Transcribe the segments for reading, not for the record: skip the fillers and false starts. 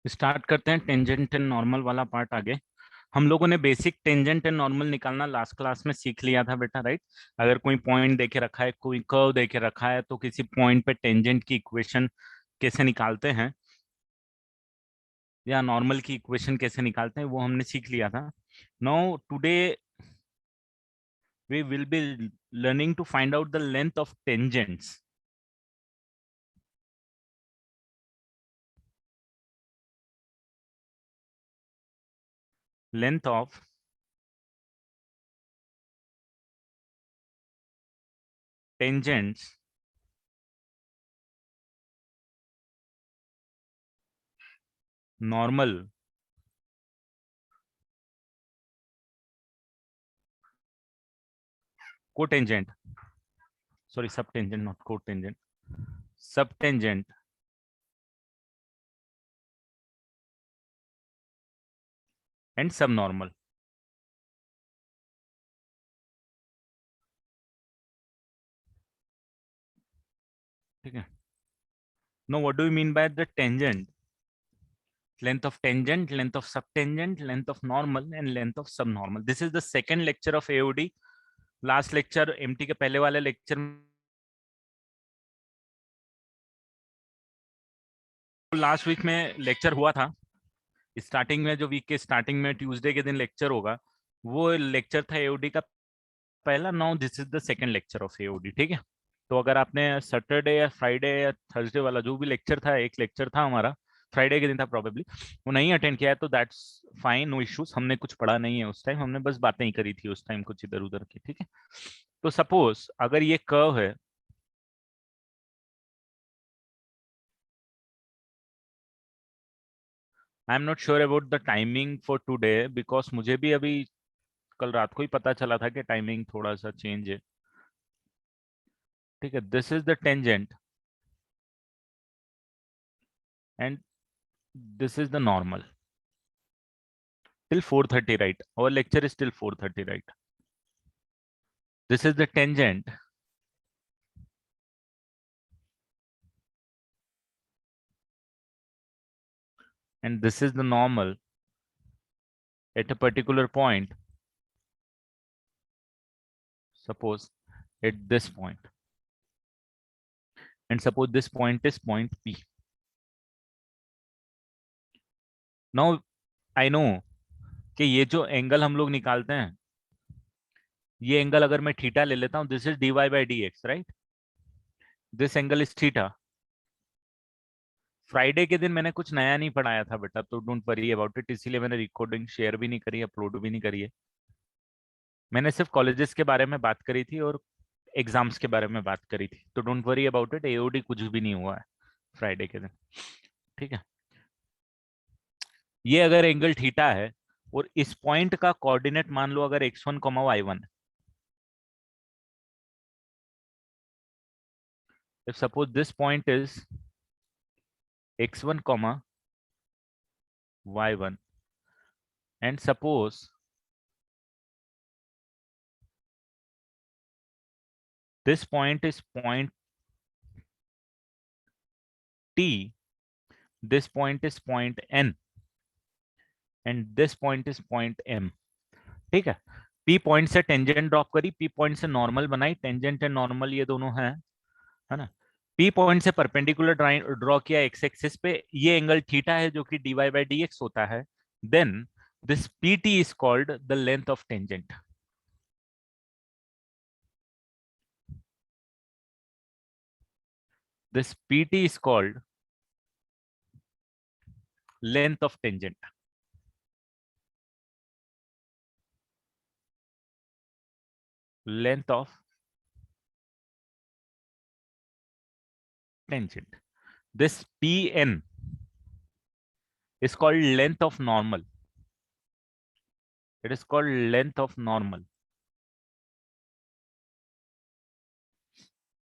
Start करते हैं tangent and normal वाला पार्ट आगे। हम लोगों ने बेसिक टेंजेंट एंड नॉर्मल निकालना लास्ट क्लास में सीख लिया था बेटा, राइट। अगर कोई पॉइंट देके रखा है, कोई कर्व देके रखा है, तो किसी पॉइंट पे टेंजेंट की इक्वेशन कैसे निकालते हैं या नॉर्मल की इक्वेशन कैसे निकालते हैं वो हमने सीख लिया था। Now today we will be learning to find out the length of tangents. Length of tangents normal cotangent, sorry sub tangent not cotangent, sub tangent and sub normal. ठीक है। No, what do you mean by the tangent? Length of tangent, length of subtangent, length of normal and length of subnormal. This is the second lecture of AOD. Last lecture MT के पहले वाले lecture, last week में lecture हुआ था। Starting में जो week के starting में ट्यूसडे के दिन लेक्चर होगा, वो लेक्चर था एओडी का पहला। Now this is the second lecture of AOD. ठीक है। तो अगर आपने सैटरडे या फ्राइडे या थर्सडे वाला जो भी लेक्चर था, एक लेक्चर था हमारा फ्राइडे के दिन था प्रोबेबली, वो नहीं अटेंड किया है तो दैट्स फाइन, नो इश्यूज। हमने कुछ पढ़ा नहीं है उस टाइम, हमने बस बातें ही करी थी उस टाइम कुछ इधर उधर की। ठीक है। तो सपोज अगर ये कर्व है, I am not sure about the timing for today because मुझे भी अभी कल रात को ही पता चला था कि टाइमिंग थोड़ा सा चेंज है। ठीक है। This is the tangent and this is the normal till 4:30, right? Our lecture is till 4:30, right? This is the tangent and this is the normal at a particular point, suppose at this point, and suppose this point is point P. Now I know कि ये जो angle हम लोग निकालते हैं, ये angle अगर मैं थीटा ले लेता हूं, this is dy/dx, right? This angle is theta. Friday के दिन मैंने कुछ नया नहीं पढ़ाया था बेटा, तो डोंट वरी अबाउट इट, इसीलिए मैंने रिकॉर्डिंग शेयर भी नहीं करी, अपलोड भी नहीं करी है। मैंने सिर्फ कॉलेजेस के बारे में बात करी थी और एग्जाम्स के बारे में बात करी थी, तो don't worry about it, AOD कुछ भी नहीं हुआ है फ्राइडे के दिन। ठीक है। ये अगर एंगल थीटा है और इस पॉइंट का कोऑर्डिनेट मान लो अगर x1 y1, if suppose this point is x1 y1 and suppose this point is point t, this point is point n and this point is point m। ठीक है। p point से tangent drop करी, p point से normal बनाई, tangent and normal ये दोनों हैं, है ना। p पॉइंट से परपेंडिकुलर ड्रॉ किया एक्स एक्सिस पे, ये एंगल थीटा है जो कि dy/dx होता है। Then this pt is called the length of tangent. This pt is called length of tangent। length of tangent, this pn is called length of normal, it is called length of normal।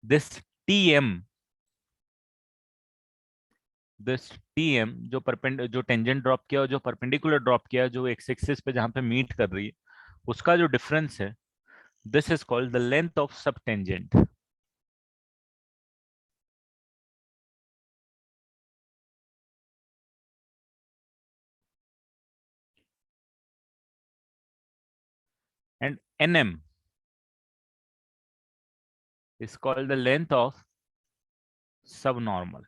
this tm, this TM जो tangent drop किया और जो perpendicular drop किया, जो x axis पे जहां पे meet कर रही है, उसका जो डिफरेंस है, this is called the length of sub tangent. and nm is called the length of subnormal.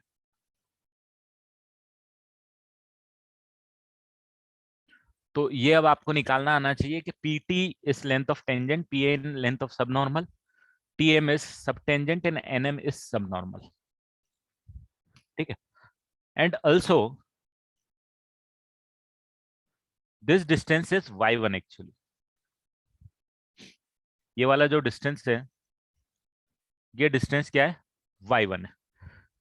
तो ये अब आपको निकालना आना चाहिए कि PT is length of tangent, PN length of subnormal, TM is subtangent and NM is subnormal. ठीक है. And also this distance is y1 actually. ये वाला जो डिस्टेंस है, ये डिस्टेंस क्या है? y1 है.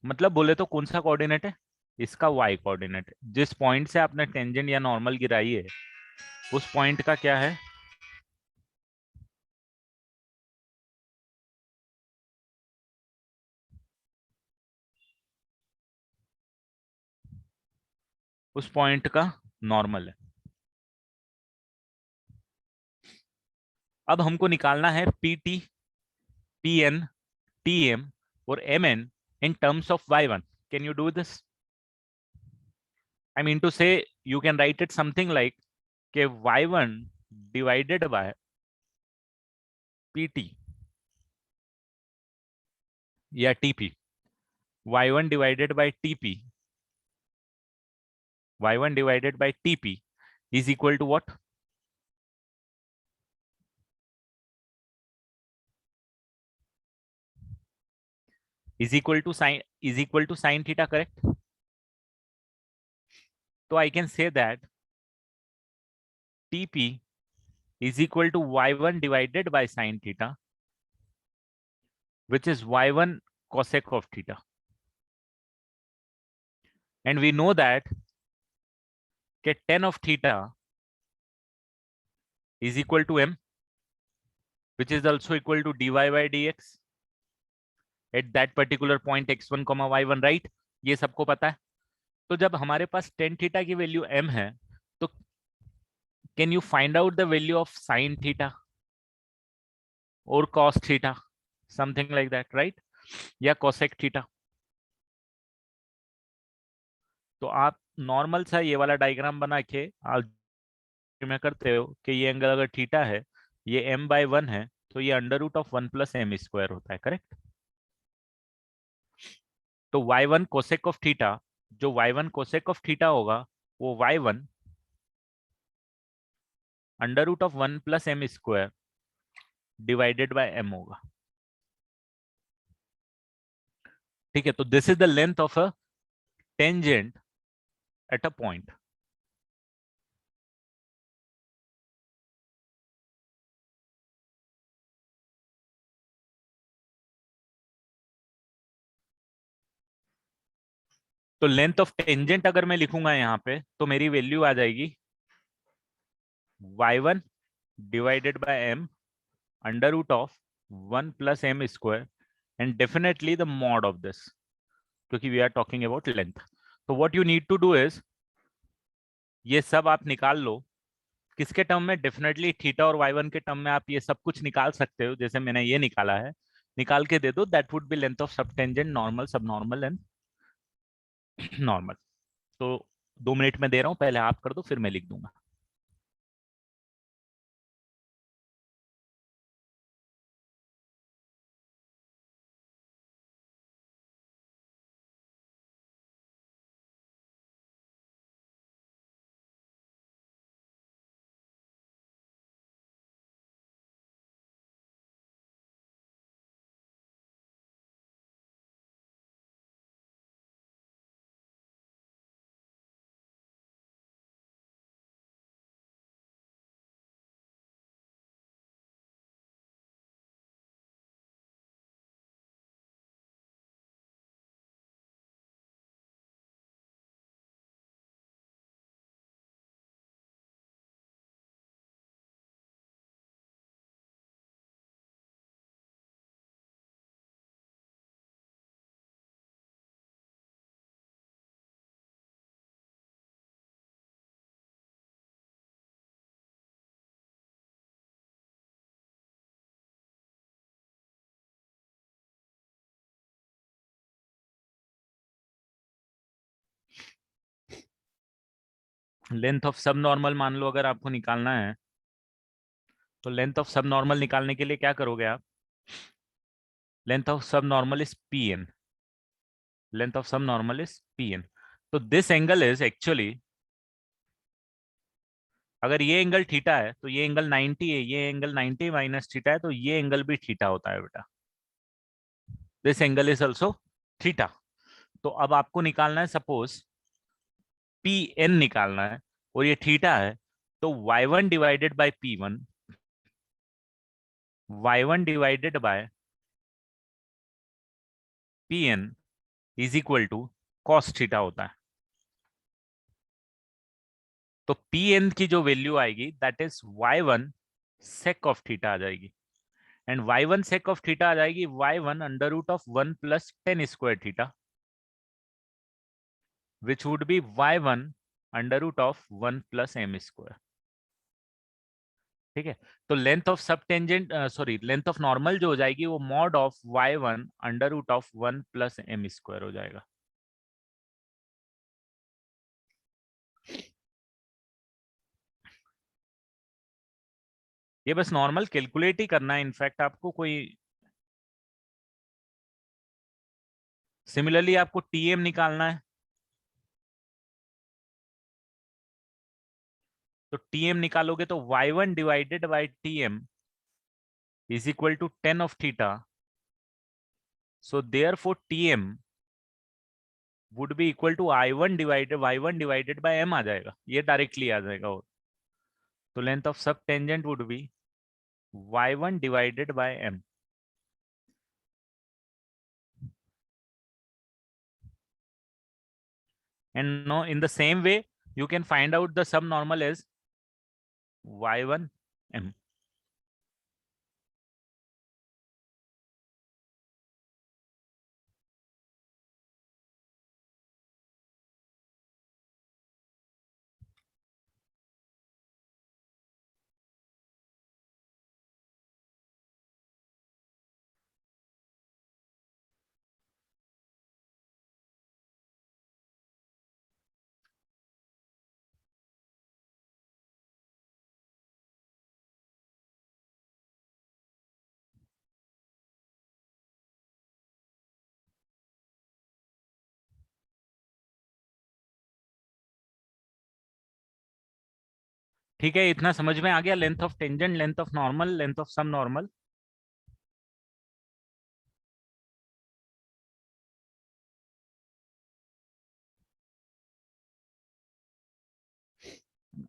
मतलब बोले तो कौन सा कोऑर्डिनेट है? इसका y कोऑर्डिनेट है. जिस पॉइंट से आपने टेंजेंट या नॉर्मल गिराई है उस पॉइंट का क्या है? उस पॉइंट का नॉर्मल है. अब हमको निकालना है PT, PN, TM और MN in terms of y1. Can you do this? I mean to say you can write it something like कि y1 divided by PT या TP, y1 divided by TP, y1 divided by TP is equal to what? Is equal to sine theta, correct? So I can say that TP is equal to y1 divided by sine theta, which is y1 cosec of theta. And we know that tan of theta is equal to m, which is also equal to dy by dx at that particular point x1, y1, right? ये सबको पता है. तो जब हमारे पास tan theta की value m है, तो can you find out the value of sin theta और cos theta, something like that, right? या cosec थीटा. तो आप नॉर्मल सा ये वाला डायग्राम बना के आप में करते हो कि ये एंगल अगर थीटा है, ये m/1 है, तो ये अंडर रूट ऑफ 1 + m² होता है, करेक्ट? तो y1 कोसेक ऑफ थीटा, जो y1 कोसेक ऑफ थीटा होगा वो y1 under root of 1 + m² divided by m होगा. ठीक है. तो this is the length of a tangent at a point. तो लेंथ ऑफ टेंजेंट अगर मैं लिखूंगा यहाँ पे तो मेरी वैल्यू आ जाएगी y1 divided by m under root of 1 + m² and definitely the mod of this, क्योंकि we are talking about length. तो what you need to do is ये सब आप निकाल लो. किसके टर्म में? डेफिनेटली थीटा और y1 के टर्म में आप ये सब कुछ निकाल सकते हो. जैसे मैंने ये निकाला है, निकाल के दे दो. That would be length of subtangent, normal, sub normal and normal. तो 2 मिनट में दे रहा हूं, पहले आप कर दो फिर मैं लिख दूंगा. लेंथ ऑफ सब नॉर्मल मान लो अगर आपको निकालना है तो लेंथ ऑफ सब नॉर्मल निकालने के लिए क्या करोगे आप? Length of sub normal is P N, length of sub normal is P N. तो दिस एंगल इज एक्चुअली, अगर ये एंगल थीटा है तो ये एंगल 90 है, ये एंगल 90 माइनस थीटा है, तो ये एंगल भी थीटा होता है बेटा। This angle is also theta. तो अब आपको निकालना है, सपोज पी एन निकालना है और ये थीटा है, तो y1 divided by P one, y1 divided by P N is equal to cos theta होता है। तो पी एन की जो वैल्यू आएगी that is y1 sec of theta आ जाएगी, and y1 sec of theta आ जाएगी y1 under root of 1 plus ten square theta, which would be y1 under root of 1 plus M square. ठीक है, तो length of sub tangent, sorry, length of normal जो हो जाएगी वो mod of y1 under root of 1 plus M square हो जाएगा। ये बस नॉर्मल कैलकुलेट ही करना है, इनफैक्ट आपको कोई, सिमिलरली आपको टीएम निकालना है, तो टीएम निकालोगे तो y1 divided by TM is equal to 10 of theta, so therefore TM would be equal to i1 divided y1 divided by m आ जाएगा, ये डायरेक्टली आ जाएगा। और तो length of sub tangent would be y1 divided by m। And no, in the same way, you can find out the subnormal as y1 m. ठीक है, इतना समझ में आ गया, length of tangent, length of normal, length of sub normal.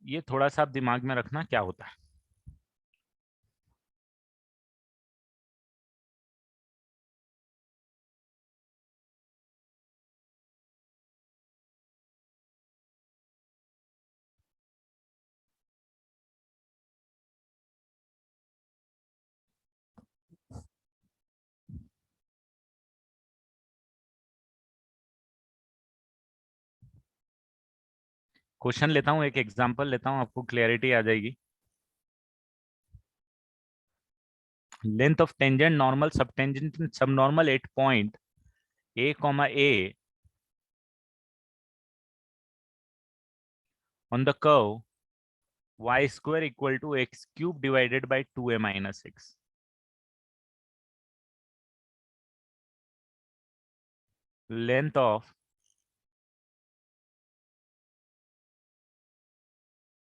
ये थोड़ा सा आप दिमाग में रखना क्या होता है। क्वेश्चन लेता हूँ, एक एग्जांपल लेता हूँ, आपको क्लियरिटी आ जाएगी। लेंथ ऑफ टेंजेंट नॉर्मल सब टेंजेंट सब normal at point a comma a on the curve y square equal to x cube divided by 2a minus x. Length of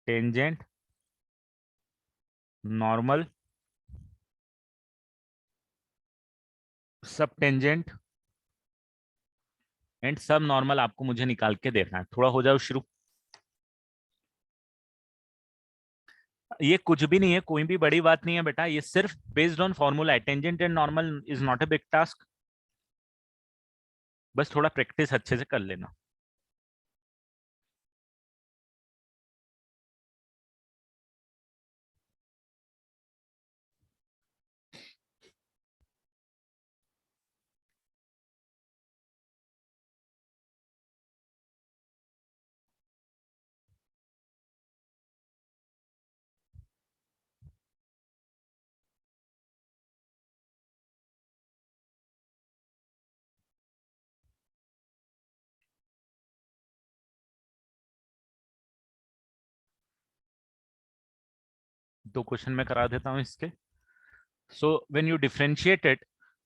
tangent normal सब tangent and sub normal आपको मुझे निकाल के देना है। थोड़ा हो जाओ शुरू। ये कुछ भी नहीं है, कोई भी बड़ी बात नहीं है बेटा, ये सिर्फ बेस्ड ऑन फॉर्मूला है। Tangent and normal is not a big task, बस थोड़ा प्रैक्टिस अच्छे से कर लेना। तो क्वेश्चन में करा देता हूं इसके. So when you differentiate it,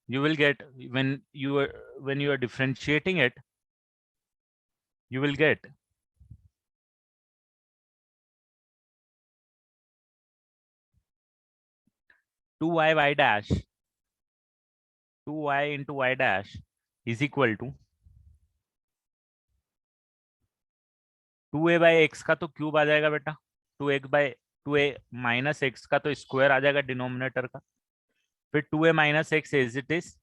you will get, when you are differentiating it, you will get 2y dash, 2y into y dash is equal to 2a by x का तो क्यूब आ जाएगा बेटा, 2a माइनस एक्स का तो square आ जाएगा denominator का, फिर 2a minus x as it is,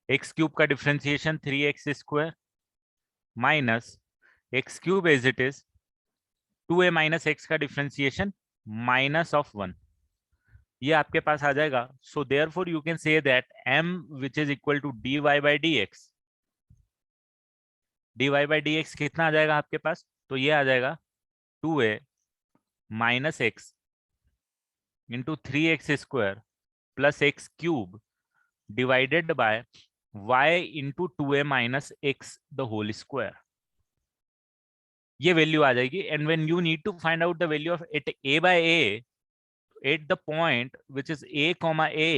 x cube का differentiation 3x square minus x cube as it is 2a minus x का डिफरेंशिएशन माइनस ऑफ 1, ये आपके पास आ जाएगा. So therefore you can say that m which is equal to dy by dx, dy by dx कितना आ जाएगा आपके पास, तो ये आ जाएगा 2a minus x into 3x square plus x cube divided by y into 2a minus x the whole square. ये value आ जाएगी. And when you need to find out the value of at a by a, at the point which is a comma a,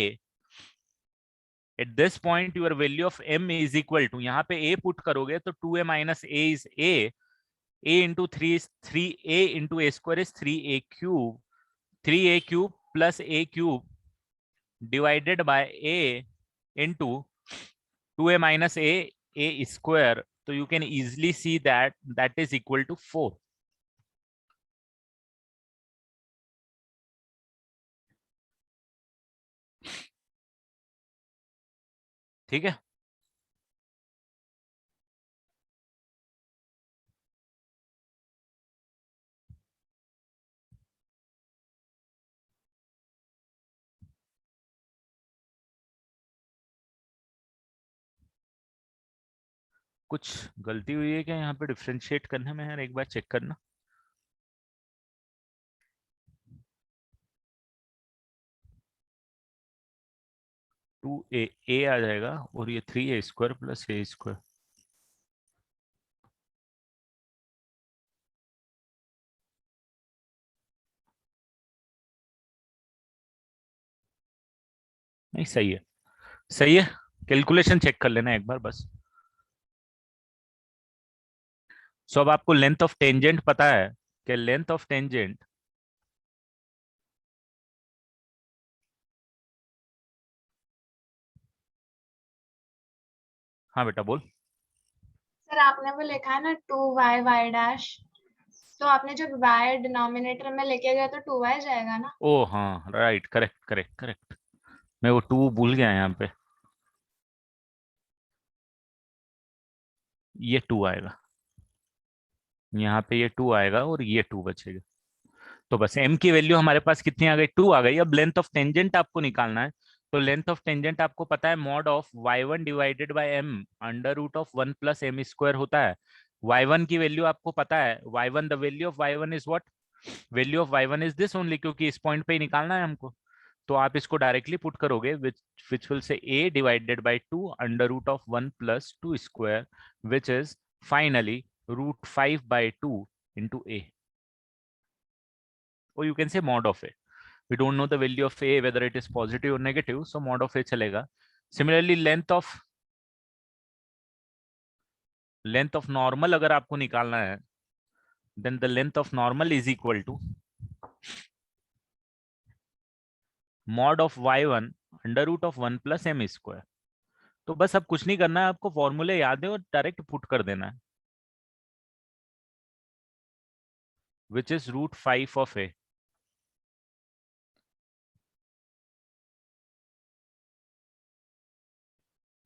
at this point your value of m is equal to, यहाँ पे a put करोगे तो 2a minus a is a into 3 is 3a into a square is 3a cube, 3a cube plus a cube divided by a into 2a minus a square. So you can easily see that that is equal to 4. ठीक है. कुछ गलती हुई है क्या यहाँ पे differentiate करने में यार, एक बार चेक करना. टू ए आ जाएगा और ये 3a square plus a square. नहीं सही है, सही है. कैलकुलेशन चेक कर लेना एक बार बस. सो अब आपको लेंथ ऑफ टेंजेंट पता है कि लेंथ ऑफ टेंजेंट, हाँ बेटा बोल. सर आपने वो लिखा है ना 2y डैश, तो आपने जब y डिनोमिनेटर में लेके गए तो 2y जाएगा ना. ओ हाँ राइट, करेक्ट करेक्ट करेक्ट. मैं वो 2 भूल गया यहाँ पे. ये 2 आएगा, यहाँ पे ये 2 आएगा और ये 2 बचेगा. तो बस m की वैल्यू हमारे पास कितनी आ गई, 2 आ गई. अब लेंथ ऑफ टेंजेंट आपको निकालना है. तो लेंथ ऑफ टेंजेंट आपको पता है mod of y1 divided by m under root of 1 plus m square होता है. y1 की वैल्यू आपको पता है, y1 the value of y1 is what, value of y1 is this only, क्योंकि इस पॉइंट पे ही निकालना है हमको. तो आप इसको डायरेक्टली पुट करोगे which will say a divided by 2 under root of 1 plus 2 square which is finally root 5 by 2 into a, or you can say mod of a. We don't know the value of a whether it is positive or negative, so mod of a chalega. Similarly length of normal अगर आपको निकालना है, then the length of normal is equal to mod of y1 under root of 1 plus m square. तो बस अब कुछ नहीं करना है, आपको फॉर्मूले याद है और डायरेक्ट पुट कर देना है, which is root 5 of a.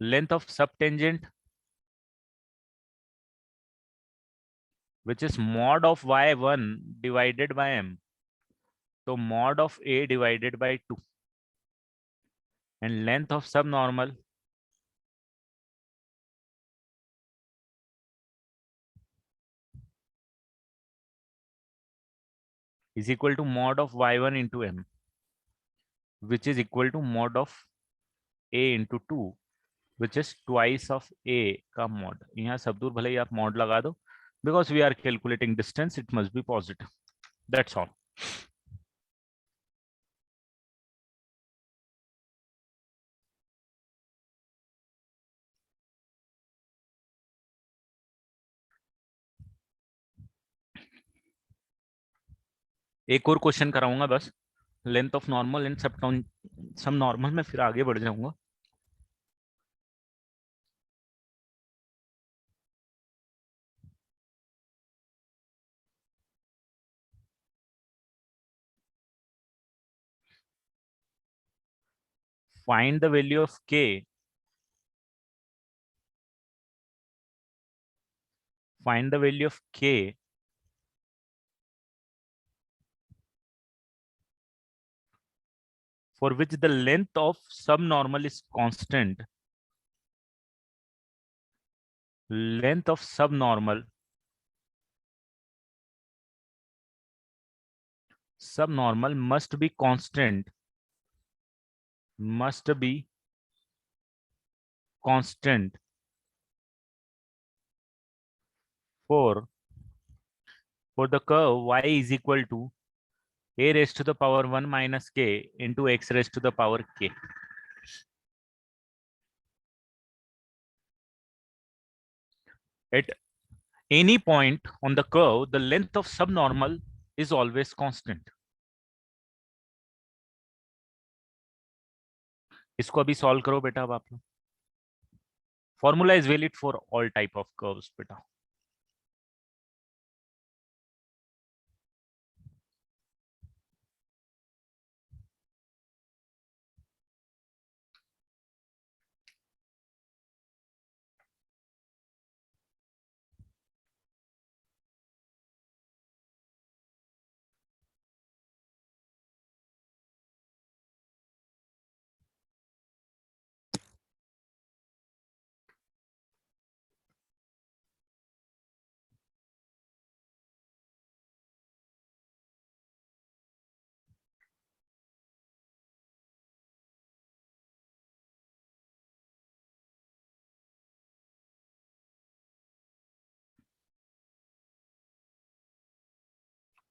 Length of subtangent, which is mod of y1 divided by m. So mod of a divided by 2. And length of subnormal is equal to mod of y1 into m, which is equal to mod of a into 2, which is twice of a का mod. यहाँ सब दूर भले ही आप mod लगा दो, because we are calculating distance, it must be positive. That's all. एक और क्वेश्चन कराऊंगा बस, length of normal and sub normal में, फिर आगे बढ़ जाऊंगा। फाइंड द वैल्यू ऑफ के, फाइंड द वैल्यू ऑफ के for which the length of subnormal is constant. Length of subnormal must be constant, must be constant for the curve y is equal to a raised to the power 1 minus k into x raised to the power k. At any point on the curve, the length of subnormal is always constant. इसको अभी solve करो बेटा अब आप लोग। Formula is valid for all type of curves बेटा।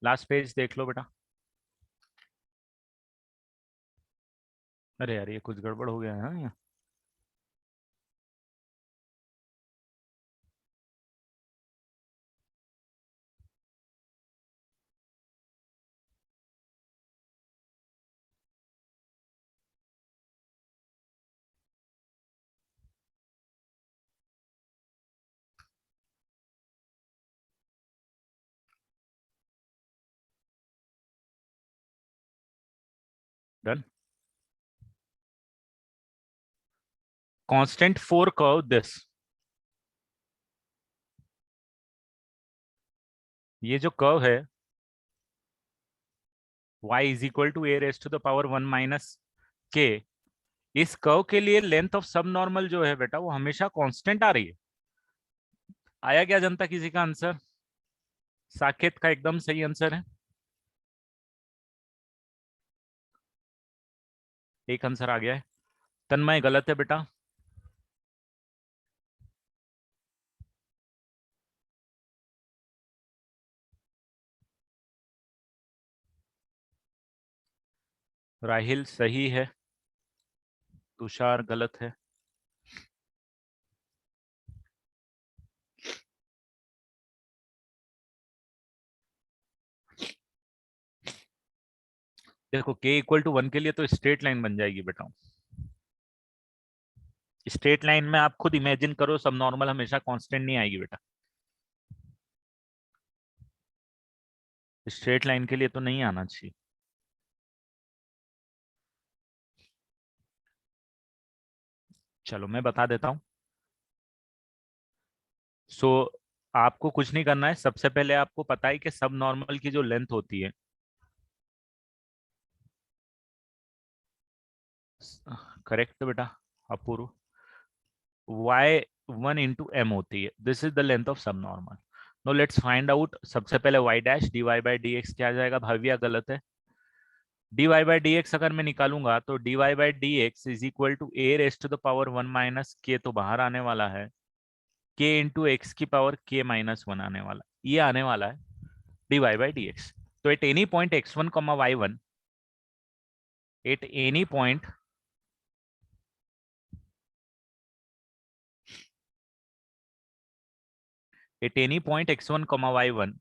Last page देख लो बेटा। अरे यार ये कुछ गड़बड़ हो गया है ना। Done. Constant for curve this, ये जो कर्व है y is equal to a raise to the power 1 minus k, इस कर्व के लिए लेंथ ऑफ सब नॉर्मल जो है बेटा वो हमेशा कांस्टेंट आ रही है। आया क्या जनता किसी का आंसर? साकेत का एकदम सही आंसर है। एक आंसर आ गया है। तन्मय गलत है बेटा। राहिल सही है। तुषार गलत है। देखो k इक्वल टू 1 के लिए तो स्ट्रेट लाइन बन जाएगी बेटा। स्ट्रेट लाइन में आप खुद इमेजिन करो, सब नॉर्मल हमेशा कांस्टेंट नहीं आएगी बेटा। स्ट्रेट लाइन के लिए तो नहीं आना चाहिए। चलो मैं बता देता हूं। सो आपको कुछ नहीं करना है। सबसे पहले आपको पता है कि सब नॉर्मल की जो लेंथ होती है, करेक्ट बेटा अपूर्व, y1 इंटू एम होती है। This is the length of sub normal. Now let's find out. सबसे पहले y dash dy by D X क्या आ जाएगा? भाविया गलत है। dy बाई डी एक्स अगर मैं निकालूंगा तो dy by D x is equal to a raise to the power 1 minus k, तो बाहर आने वाला है k इंटू एक्स की पावर k माइनस 1 आने वाला, ये आने वाला है dy बाई डी एक्स। तो at any point x1 comma y1, at any point x1 comma y1,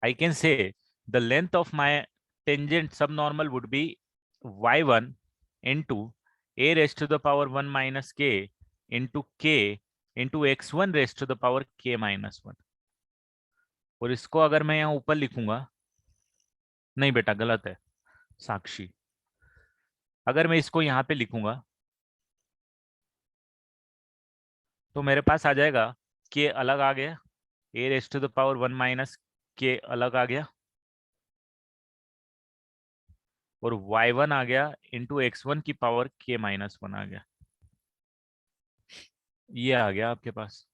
I can say the length of my tangent subnormal would be y1 into a raised to the power 1 minus k into k into x1 raised to the power k minus 1. और इसको अगर मैं यहाँ ऊपर लिखूंगा, नहीं बेटा गलत है साक्षी, अगर मैं इसको यहाँ पे लिखूंगा तो मेरे पास आ जाएगा के अलग आ गया, a raised to the power 1 minus के अलग आ गया, और y1 आ गया इंटू x1 की पावर k माइनस 1 आ गया। ये आ गया आपके पास।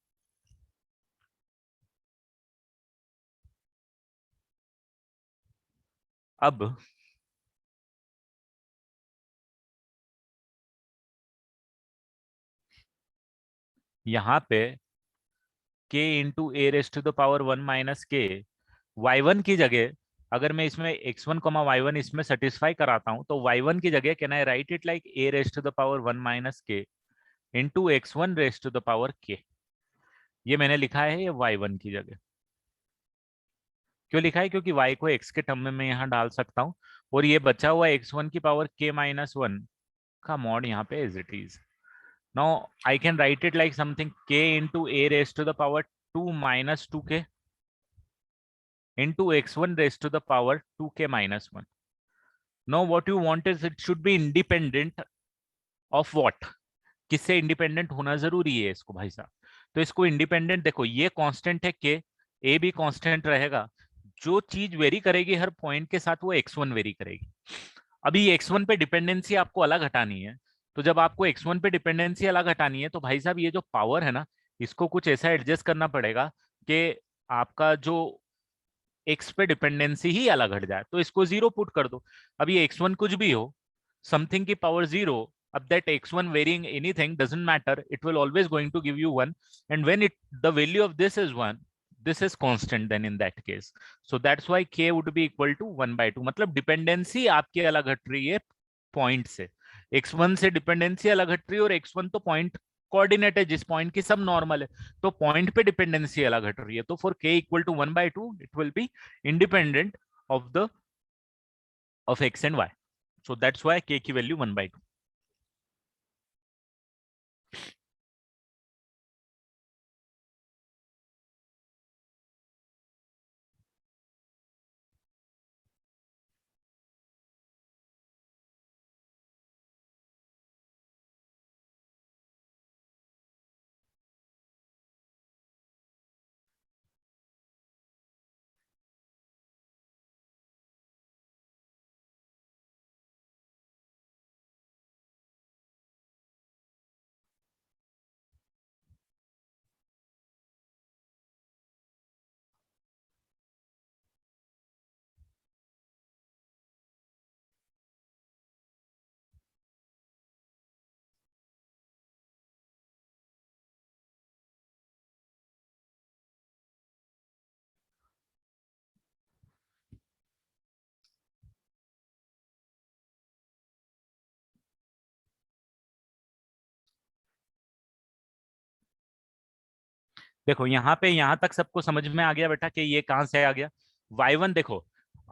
अब यहाँ पे k into a raised to the power 1 minus k, y1 की जगह अगर मैं इसमें x1 y1 इसमें सेटिस्फाई कराता हूं तो y1 की जगह can I write it like a raised to the power 1 minus के into x1 raised to the power k। ये मैंने लिखा है ये y1 की जगह। क्यों लिखा है? क्योंकि y को x के टर्म में मैं यहाँ डाल सकता हूँ, और ये बचा हुआ x1 की पावर k माइनस 1 का मॉड यहाँ पे as it is. Now I can write it like something k into a raised to the power 2 minus 2k into x1 raised to the power 2k minus 1. Now what you want is it should be independent of what? किससे independent होना जरूरी है इसको भाई साहब? तो इसको independent देखो, ये कांस्टेंट है k, a भी कांस्टेंट रहेगा, जो चीज वेरी करेगी हर पॉइंट के साथ वो x1 वेरी करेगी। अभी x1 पे डिपेंडेंसी आपको अलग हटानी है, तो जब आपको x1 पे डिपेंडेंसी अलग हटानी है तो भाई साहब ये जो पावर है ना, इसको कुछ ऐसा एडजस्ट करना पड़ेगा कि आपका जो x पे डिपेंडेंसी ही अलग हट जाए। तो इसको जीरो पुट कर दो। अब ये x1 कुछ भी हो, समथिंग की पावर जीरो, अब that x1 varying anything doesn't matter, it will always going to give you 1, and when it the value of this is 1, this is constant then in that case, so that's why k would be equal to 1/2। मतलब dependency आपकी अलग हट रही है point से, x1 से dependency अलग हट रही है, और x1 तो पॉइंट कोऑर्डिनेट है जिस पॉइंट की सब नॉर्मल है, तो पॉइंट पे डिपेंडेंसी अलग हट रही है। तो for k equal to 1/2 it will be independent of the of x and y, so that's why k की वैल्यू 1/2। देखो यहाँ तक सबको समझ में आ गया बेटा कि ये कहां से आ गया? y1 देखो,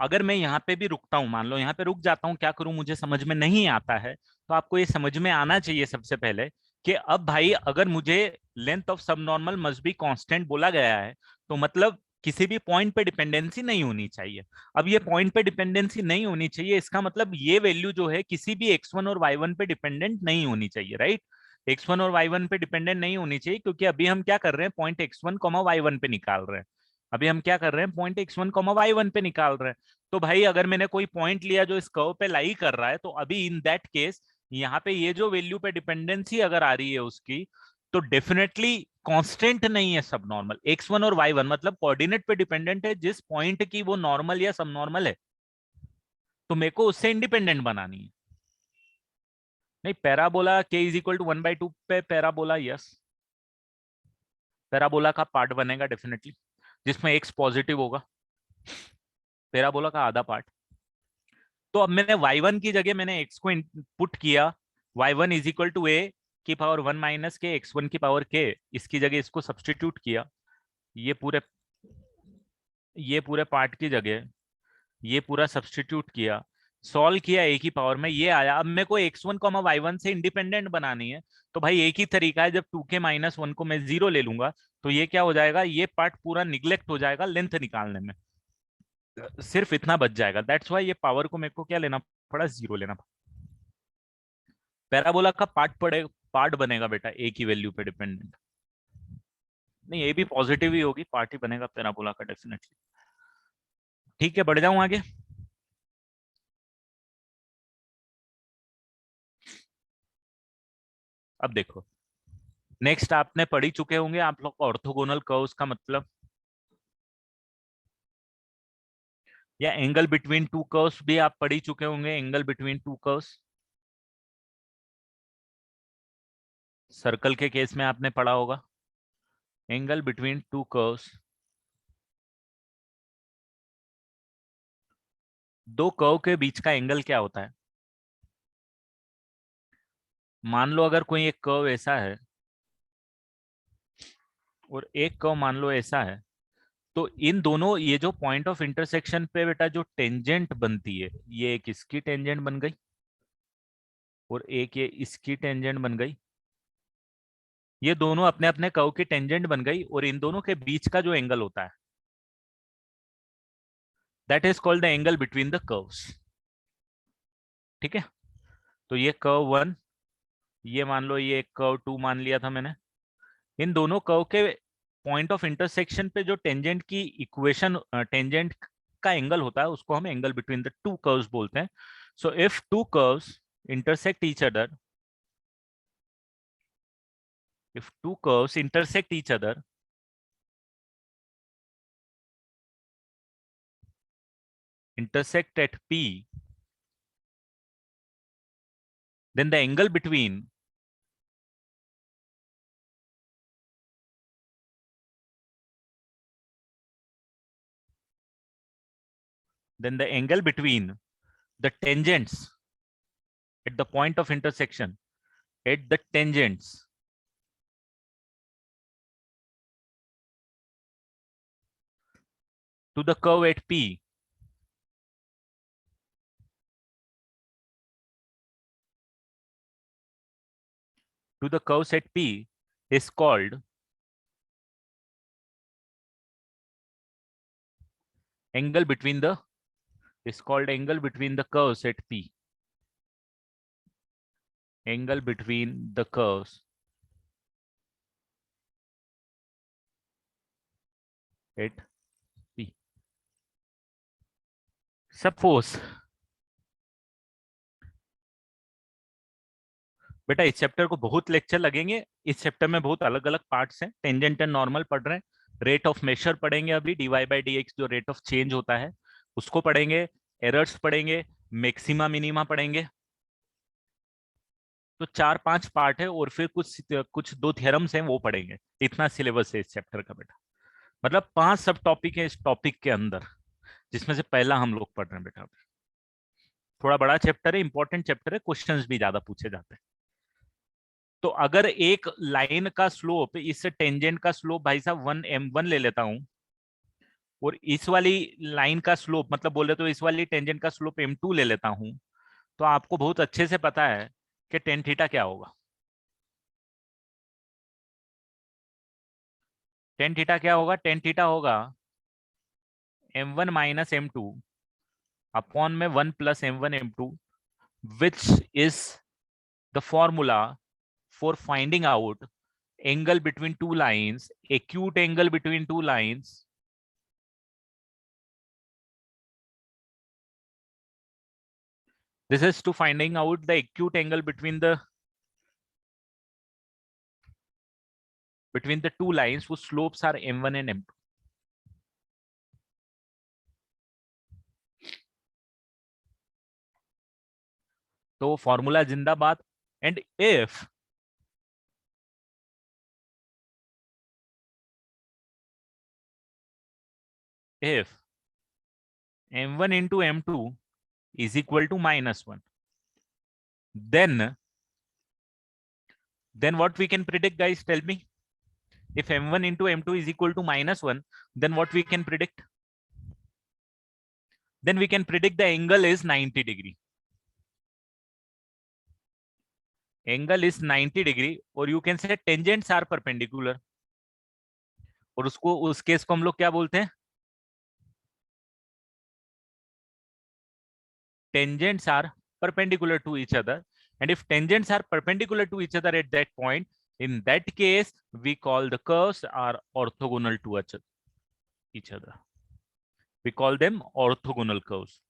अगर मैं यहाँ पे भी रुकता हूँ, मान लो यहाँ पे रुक जाता हूँ, क्या करूं मुझे समझ में नहीं आता है, तो आपको ये समझ में आना चाहिए सबसे पहले कि अब भाई अगर मुझे length of subnormal must be constant बोला गया है, तो मतलब किसी भी पॉइंट पे डिपेंडेंसी नहीं होनी चाहिए। अब ये पॉइंट पे डिपेंडेंसी नहीं होनी चाहिए, इसका मतलब ये वैल्यू जो है किसी भी x1 और y1 पे डिपेंडेंट नहीं होनी चाहिए, राइट? x1 और y1 पे डिपेंडेंट नहीं होनी चाहिए, क्योंकि अभी हम क्या कर रहे हैं, पॉइंट x1 y1 पे निकाल रहे हैं। अभी हम क्या कर रहे हैं, पॉइंट x1 y1 पे निकाल रहे हैं। तो भाई अगर मैंने कोई पॉइंट लिया जो इस कर्व पे लाई कर रहा है, तो अभी इन दैट केस यहाँ पे ये जो वैल्यू पे डिपेंडेंसी अगर आ रही है उसकी, तो डेफिनेटली कांस्टेंट नहीं है सब नॉर्मल। x1 और y1 मतलब कोऑर्डिनेट पे डिपेंडेंट है, जिस पॉइंट की वो नॉर्मल या सब नॉर्मल है, तो मेरे को उससे इंडिपेंडेंट बनानी है। नहीं, parabola k is equal to 1/2 पे पैराबोला, यस पैराबोला का पार्ट बनेगा डेफिनेटली, जिसमें x पॉजिटिव होगा, पैराबोला का आधा पार्ट। तो अब मैंने y1 की जगह मैंने x को इनपुट किया, y1 is equal to a की पावर 1 माइनस के x1 की पावर k, इसकी जगह इसको सब्सटीट्यूट किया, ये पूरे ये पूरे पार्ट की जगह ये पूरा सब्स्टिट्यूट किया, सॉल्व किया एक ही पावर में, ये आया। अब मेरे को x1 y1 से इंडिपेंडेंट बनानी है, तो भाई एक ही तरीका है, जब 2k-1 को मैं 0 ले लूंगा तो ये क्या हो जाएगा, ये पार्ट पूरा निग्लेक्ट हो जाएगा लेंथ निकालने में, सिर्फ इतना बच जाएगा। दैट्स वाई ये पावर को मेरे को क्या लेना पड़ा, 0 लेना पड़ा। पैराबोला का पार्ट बनेगा बेटा एक ही वैल्यू पे डिपेंडेंट, नहीं ये भी पॉजिटिव ही होगी, पार्ट ही बनेगा पैराबोला का डेफिनेटली। ठीक है, बढ़ जाऊं आगे। अब देखो, नेक्स्ट आपने पढ़ी चुके होंगे आप लोग ऑर्थोगोनल कर्व्स का मतलब, या एंगल बिटवीन टू कर्व्स भी आप पढ़ ही चुके होंगे, angle between two curves. Circle के केस में आपने पढ़ा होगा एंगल बिटवीन टू कर्व्स। दो कर्व के बीच का एंगल क्या होता है, मान लो अगर कोई एक कर्व ऐसा है और एक कर्व मान लो ऐसा है, तो इन दोनों, ये जो पॉइंट ऑफ इंटरसेक्शन पे बेटा जो टेंजेंट बनती है, ये एक इसकी टेंजेंट बन गई और एक ये इसकी टेंजेंट बन गई, ये दोनों अपने अपने कर्व की टेंजेंट बन गई, और इन दोनों के बीच का जो एंगल होता है that is called the angle between the curves. ठीक है, तो ये कर्व 1, ये मान लो ये कर्व 2 मान लिया था मैंने, इन दोनों कर्व के पॉइंट ऑफ इंटरसेक्शन पे जो टेंजेंट की इक्वेशन, टेंजेंट का एंगल होता है उसको हम angle between the two curves बोलते हैं। So if two curves intersect each other, if two curves intersect each other, intersect at P, then the angle between the tangents at the point of intersection, at the tangents to the curve at P, to the curves at P is called angle between the, is called angle between the curves at P, angle between the curves at P. Suppose बेटा इस chapter को बहुत lecture लगेंगे, इस chapter में बहुत अलग अलग पार्ट्स हैं, टेंजेंट एंड नॉर्मल पढ़ रहे हैं, रेट ऑफ मेजर पढ़ेंगे, अभी dy/dx जो रेट ऑफ चेंज होता है उसको पढ़ेंगे, एरर्स पढ़ेंगे, मैक्सिमा मिनिमा पढ़ेंगे। तो 4-5 पार्ट है, और फिर कुछ कुछ 2 थ्योरम्स हैं वो पढ़ेंगे। इतना सिलेबस है इस चैप्टर का बेटा, मतलब 5 सब टॉपिक है इस टॉपिक के अंदर, जिसमें से पहला हम लोग पढ़ रहे हैं बेटा। थोड़ा बड़ा चैप्टर है, इंपॉर्टेंट चैप्टर है, क्वेश्चंस भी ज्यादा पूछे जाते हैं। तो अगर एक लाइन का स्लोप, इस टेंजेंट का स्लोप भाई साहब 1m1 ले लेता हूं, और इस वाली लाइन का स्लोप मतलब बोले तो इस वाली टेंजेंट का स्लोप m2 ले लेता हूं, तो आपको बहुत अच्छे से पता है कि टेन थीटा क्या होगा। टेन थीटा क्या होगा, टेन थीटा होगा m1 माइनस m2 अपॉन में 1 plus m1 m2, which is the formula for finding out angle between two lines, acute angle between two lines, this is to finding out the acute angle between the two lines whose slopes are m1 and m2. तो formula जिंदाबाद। And if m1 into m2 is equal to -1, then what we can predict, guys, tell me? If m1 into m2 is equal to -1, then what we can predict? then we can predict the angle is 90 degree. Angle is 90 degree, or you can say tangents are perpendicular. और उसको उस case को हम लोग क्या बोलते हैं? Tangents are perpendicular to each other, and if tangents are perpendicular to each other at that point, in that case we call the curves are orthogonal to each other. We call them orthogonal curves.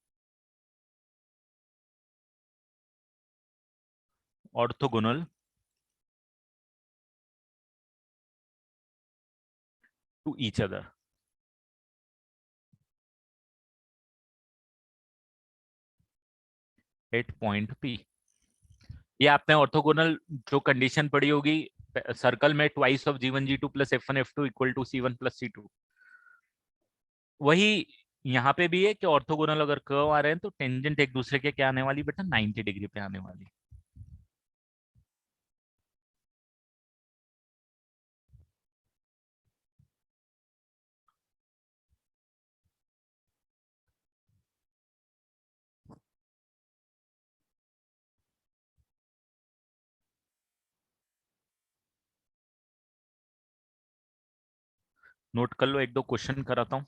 Orthogonal to each other. At point P. ये आपने orthogonal जो condition पढ़ी होगी circle में twice of G1 G2 plus F1 F2 equal to C1 plus C2, वही यहाँ पे भी है कि ऑर्थोगोनल अगर कर्व आ रहे हैं तो टेंजेंट एक दूसरे के क्या आने वाली बेटा 90 डिग्री पे आने वाली. नोट कर लो, एक दो क्वेश्चन कराता हूं.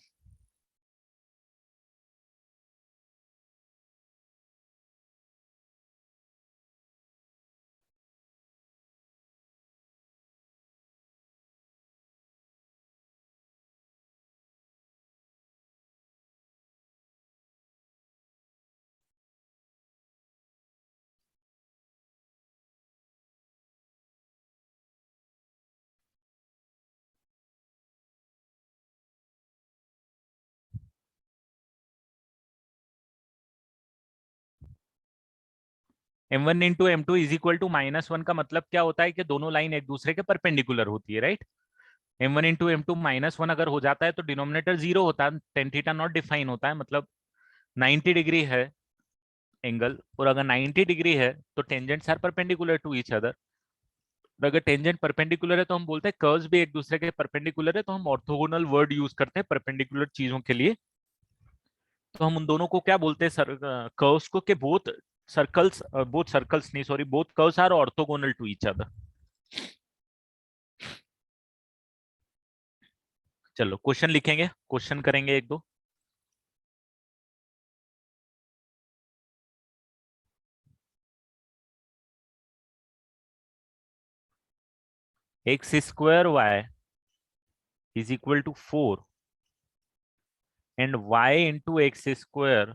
M1 into M2 is equal to -1 का मतलब क्या होता है कि दोनों लाइन एक दूसरे के परपेंडिकुलर होती है, राइट? M1 इंटू M2 -1 अगर हो जाता है तो डिनोमिनेटर 0 होता है, टेन थीटा नॉट डिफाइन होता है, मतलब 90 डिग्री है एंगल, और अगर 90 डिग्री है तो tangents are perpendicular to each other. और अगर टेंजेंट परपेंडिकुलर है तो हम बोलते हैं कर्व्स भी एक दूसरे के परपेंडिकुलर है, तो हम ऑर्थोगोनल वर्ड यूज करते हैं परपेंडिकुलर चीजों के लिए. तो हम उन दोनों को क्या बोलते हैं सर, कर्व्स को, कि बोथ सर्कल्स नहीं sorry both curves are orthogonal to each other. चलो क्वेश्चन लिखेंगे, क्वेश्चन करेंगे एक दो. X square y is equal to 4 and y into x square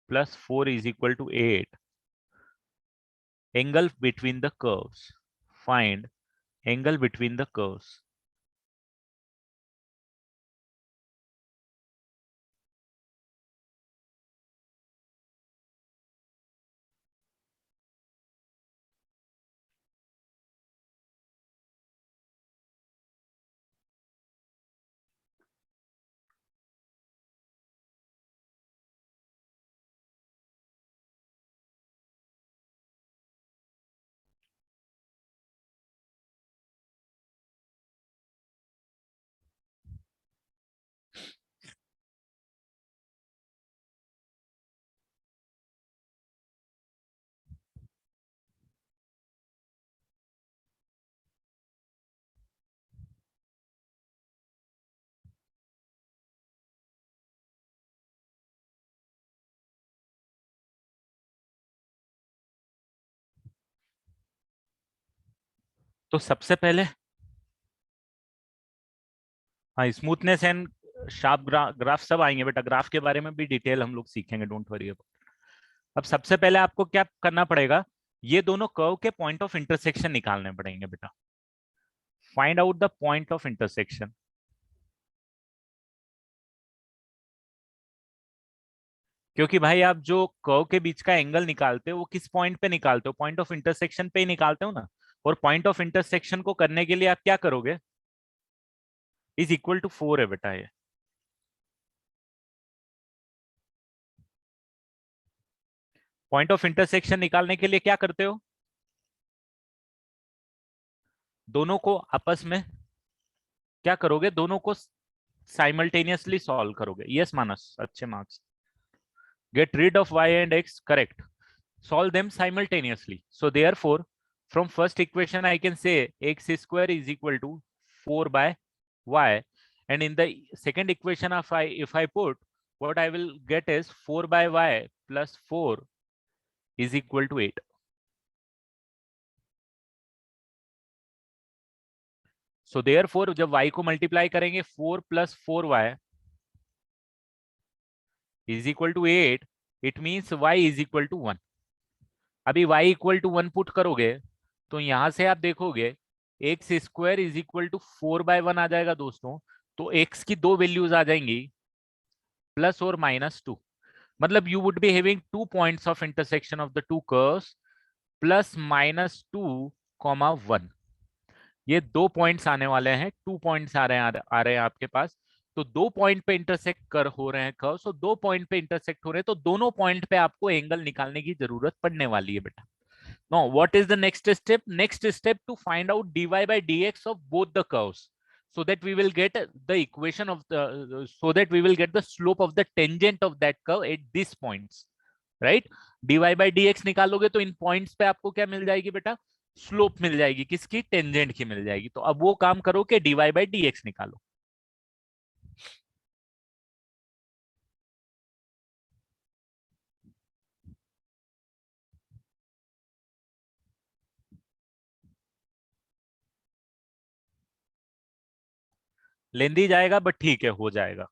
plus 4 is equal to 8. Angle between the curves. Find angle between the curves. तो सबसे पहले हाँ, smoothness and sharp graph सब आएंगे बेटा, ग्राफ के बारे में भी डिटेल हम लोग सीखेंगे, डोंट वरी अबाउट. अब सबसे पहले आपको क्या करना पड़ेगा, ये दोनों कर्व के पॉइंट ऑफ इंटरसेक्शन निकालने पड़ेंगे बेटा. Find out the point of intersection. क्योंकि भाई आप जो कर्व के बीच का एंगल निकालते हो वो किस पॉइंट पे निकालते हो, पॉइंट ऑफ इंटरसेक्शन पे ही निकालते हो ना. और पॉइंट ऑफ इंटरसेक्शन को करने के लिए आप क्या करोगे, इज इक्वल टू 4 है बेटा. ये पॉइंट ऑफ इंटरसेक्शन निकालने के लिए क्या करते हो, दोनों को आपस में क्या करोगे, दोनों को साइमल्टेनियसली सॉल्व करोगे. यस मानस, अच्छे marks. Get rid of y and x, correct. Solve them simultaneously. So therefore, from first equation, I can say x square is equal to 4 by y. And in the second equation, if I put, what I will get is 4 by y plus 4 is equal to 8. So therefore, जब y को multiply करेंगे 4 plus 4y is equal to 8, it means y is equal to 1. अभी y equal to 1 put करोगे तो यहां से आप देखोगे x square is equal to 4/1 आ जाएगा दोस्तों। तो x की दो वैल्यूज आ जाएंगी, प्लस और -2। मतलब you would be having 2 points of intersection of the two curves, plus -2, 1। ये 2 पॉइंट्स आने वाले हैं, 2 पॉइंट्स आ रहे हैं आपके पास। तो 2 पॉइंट पे इंटरसेक्ट कर हो रहे हैं कर्व, तो 2 पॉइंट पे इंटरसेक्ट हो रहे हैं, तो दोनों पॉइंट पे आपको एंगल निकालने की जरूरत पड़ने वाली है बेटा। Now, what is the next step? Next step to find out dy by dx of both the curves, so that we will get the equation of so that we will get the slope of the tangent of that curve at these points, right? dy by dx निकालोगे तो इन points पे आपको क्या मिल जाएगी बेटा? Slope मिल जाएगी, किसकी? Tangent की मिल जाएगी। तो अब वो काम करो कि dy by dx निकालो। लेंदी जाएगा बट ठीक है, हो जाएगा।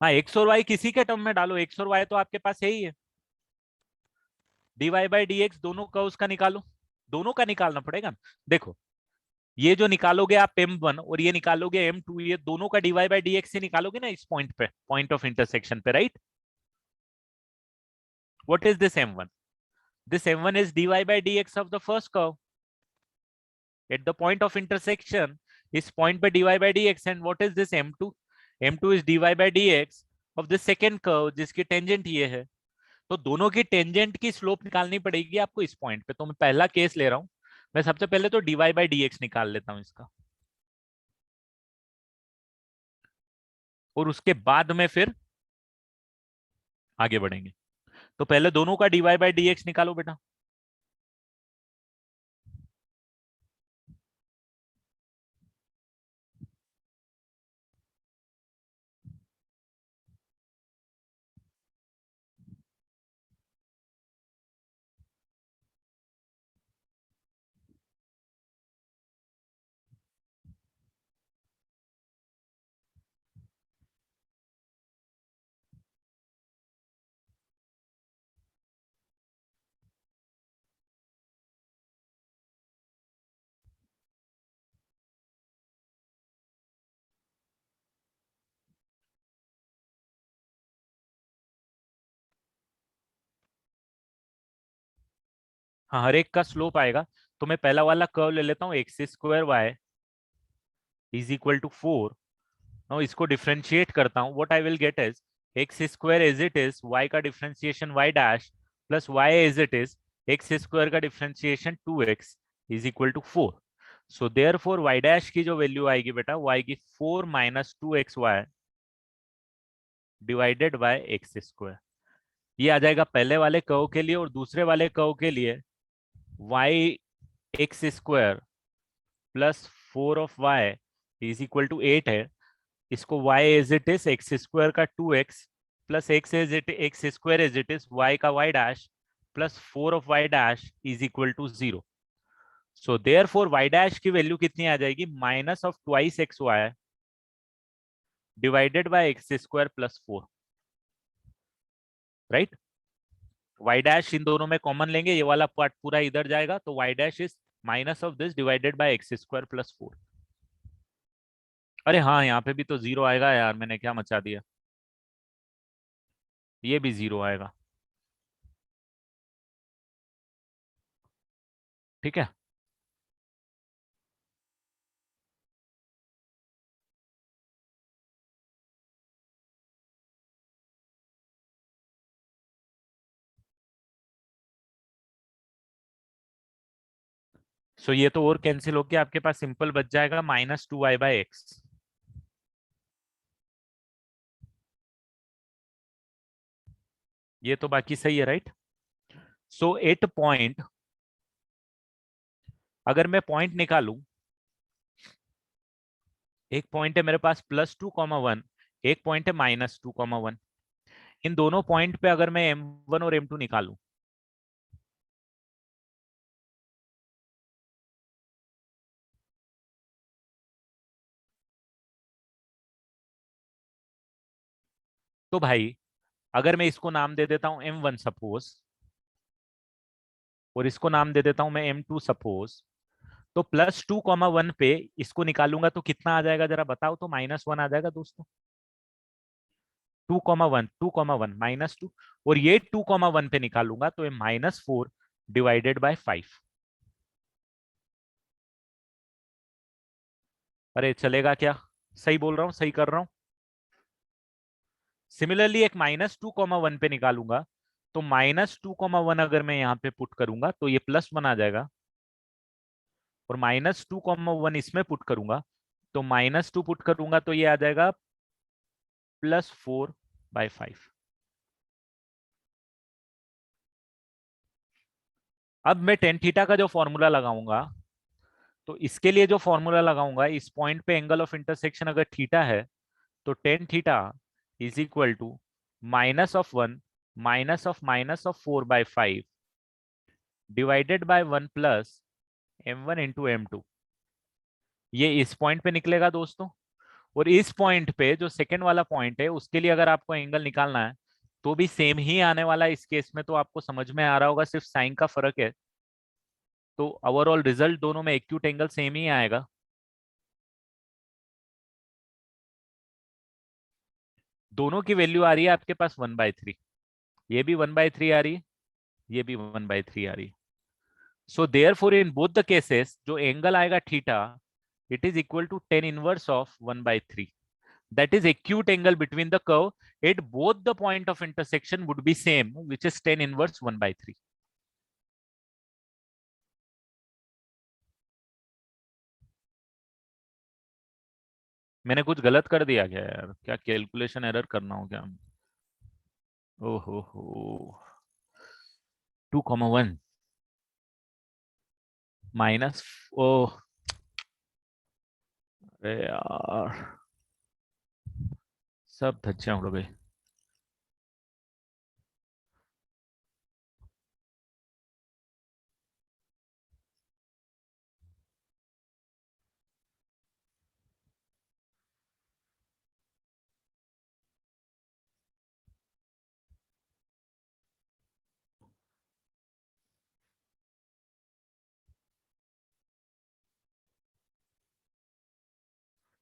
हाँ, एक्स और वाई किसी के टर्म में डालो, एक्स और वाई तो आपके पास है ही है। dy बाई डी एक्स दोनों कर्व्स का निकालो, दोनों का निकालना पड़ेगा। देखो, ये जो निकालोगे आप m1 और ये निकालोगे m2, ये दोनों का dy बाई डी एक्स से निकालोगे ना इस पॉइंट पे, पॉइंट ऑफ इंटरसेक्शन पे, right? What is this m1? This m1 is dy by D x of the first curve at the point of intersection, इस पॉइंट पे dy by D x. And what is this m2? m2 is dy by D x of the second curve जिसकी tangent ये है। तो दोनों की tangent की slope निकालनी पड़ेगी आपको इस पॉइंट पे। तो मैं पहला केस ले रहा हूं, मैं सबसे पहले तो dy बाई डी एक्स निकाल लेता हूं इसका, और उसके बाद में फिर आगे बढ़ेंगे। तो पहले दोनों का dy बाई डी एक्स निकालो बेटा। हाँ, हर एक का स्लोप आएगा। तो मैं पहला वाला कर्व ले लेता हूँ, x square y is equal to 4। Now इसको डिफरेंशिएट करता हूँ, what I will get is x square as it is, y का differentiation y dash, plus y as it is, x square का differentiation 2x is equal to 4। So therefore y dash की जो value आएगी बेटा, वो आएगी 4 minus 2xy divided by x square. ये आ जाएगा पहले वाले कर्व के लिए, और दूसरे वाले कर्व के लिए y x square plus 4 is equal to 8 है। इसको y as it is x square का 2x plus x as it x square as it is y का y dash plus 4 dash is equal to 0। So therefore y dash की value कितनी आ जाएगी? Minus of twice x y divided by x square plus 4, right? y dash इन दोनों में common लेंगे, ये वाला पार्ट पूरा इधर जाएगा, तो y dash is minus of this divided by x square plus 4। अरे हाँ, यहाँ पे भी तो 0 आएगा यार, मैंने क्या मचा दिया, ये भी 0 आएगा। ठीक है, सो ये तो और कैंसिल होके आपके पास सिंपल बच जाएगा -2y/x। ये तो बाकी सही है, राइट? सो एट पॉइंट, अगर मैं पॉइंट निकालूं, एक पॉइंट है मेरे पास +2, 1, एक पॉइंट है -2, 1। इन दोनों पॉइंट पे अगर मैं m1 और m2 निकालूं, तो भाई अगर मैं इसको नाम दे देता हूं m1 सपोज, और इसको नाम दे देता हूं मैं m2 सपोज, तो +2, 1 पे इसको निकालूंगा तो कितना आ जाएगा जरा बताओ तो? -1 आ जाएगा दोस्तों। 2, 1, 2, 1 -2, और ये 2, 1 पे निकालूंगा तो ये -4/5। अरे चलेगा क्या? सही बोल रहा हूँ, सही कर रहा हूँ? सिमिलरली एक -2, 1 पे निकालूंगा तो -2, 1 अगर मैं यहाँ पे पुट करूंगा तो ये +1 आ जाएगा, और -2, 1 इसमें पुट करूंगा तो -2 पुट करूंगा तो ये आ जाएगा +4/5। अब मैं टेन थीटा का जो फॉर्मूला लगाऊंगा, तो इसके लिए जो फॉर्मूला लगाऊंगा, इस पॉइंट पे एंगल ऑफ इंटरसेक्शन अगर थीटा है तो tan theta is equal to -1 -4/5 divided by 1 plus m1 into m2। ये इस पॉइंट पे निकलेगा दोस्तों। और इस पॉइंट पे जो सेकंड वाला पॉइंट है उसके लिए अगर आपको एंगल निकालना है तो भी सेम ही आने वाला है। इस केस में तो आपको समझ में आ रहा होगा, सिर्फ साइन का फर्क है। तो ओवरऑल रिजल्ट दोनों में एक्यूट एंगल सेम ही आएगा। दोनों की वैल्यू आ रही है आपके पास 1/3। ये भी 1/3 आ रही है, ये भी 1/3 आ रही है। So therefore in both the cases जो एंगल आएगा theta, it is equal to tan inverse of 1/3। That is acute angle between the curve at both the point of intersection would be same, which is tan inverse 1/3। मैंने कुछ गलत कर दिया क्या यार? क्या कैलकुलेशन एरर करना हो क्या? ओहो हो, 2, 1 माइनस, ओ अरे यार, सब धज्जियां उड़ गई।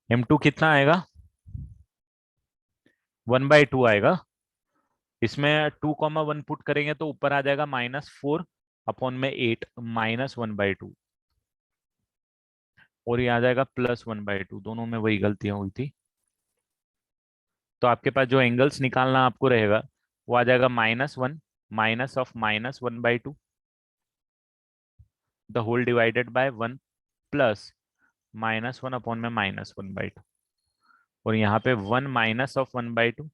m2 कितना आएगा? 1/2 आएगा। इसमें 2, 1 पुट करेंगे तो ऊपर आ जाएगा -4/8 -1/2, और ये आ जाएगा +1/2। दोनों में वही गलतियां हुई थी। तो आपके पास जो एंगल्स निकालना आपको रहेगा वो आ जाएगा -1 minus of -1/2 the whole divided by 1 plus -1 upon में -1/2, और यहाँ पे 1 माइनस ऑफ 1/2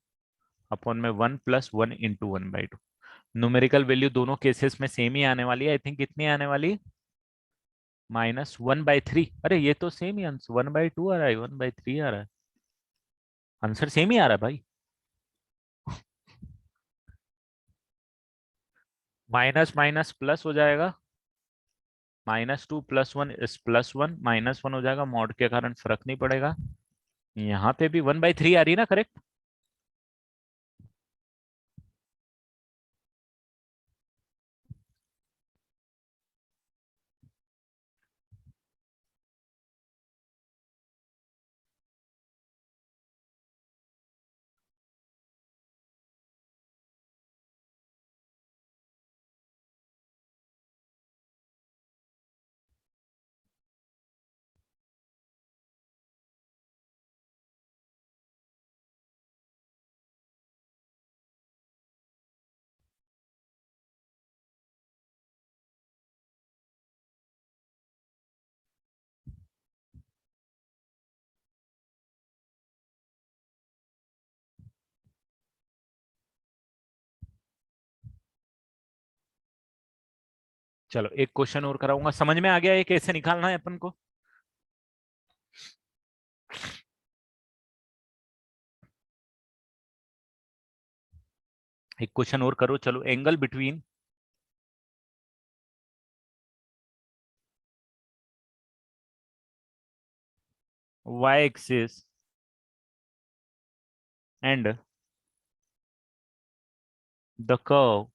अपॉन में 1 प्लस 1 इंटू 1/2। न्यूमेरिकल वैल्यू दोनों केसेस में सेम ही आने वाली है। आई थिंक कितनी आने वाली? -1/3। अरे ये तो सेम ही आंसर, 1/2 आ रहा है, 1/3 आ रहा है। आंसर सेम ही आ रहा है भाई। माइनस माइनस प्लस हो जाएगा, -2 +1 इस +1 -1 हो जाएगा, मॉड के कारण फर्क नहीं पड़ेगा। यहाँ पे भी 1/3 आ रही है ना, करेक्ट? चलो एक क्वेश्चन और कराऊंगा, समझ में आ गया ये कैसे निकालना है अपन को? एक क्वेश्चन और करो चलो। Angle between y axis and the curve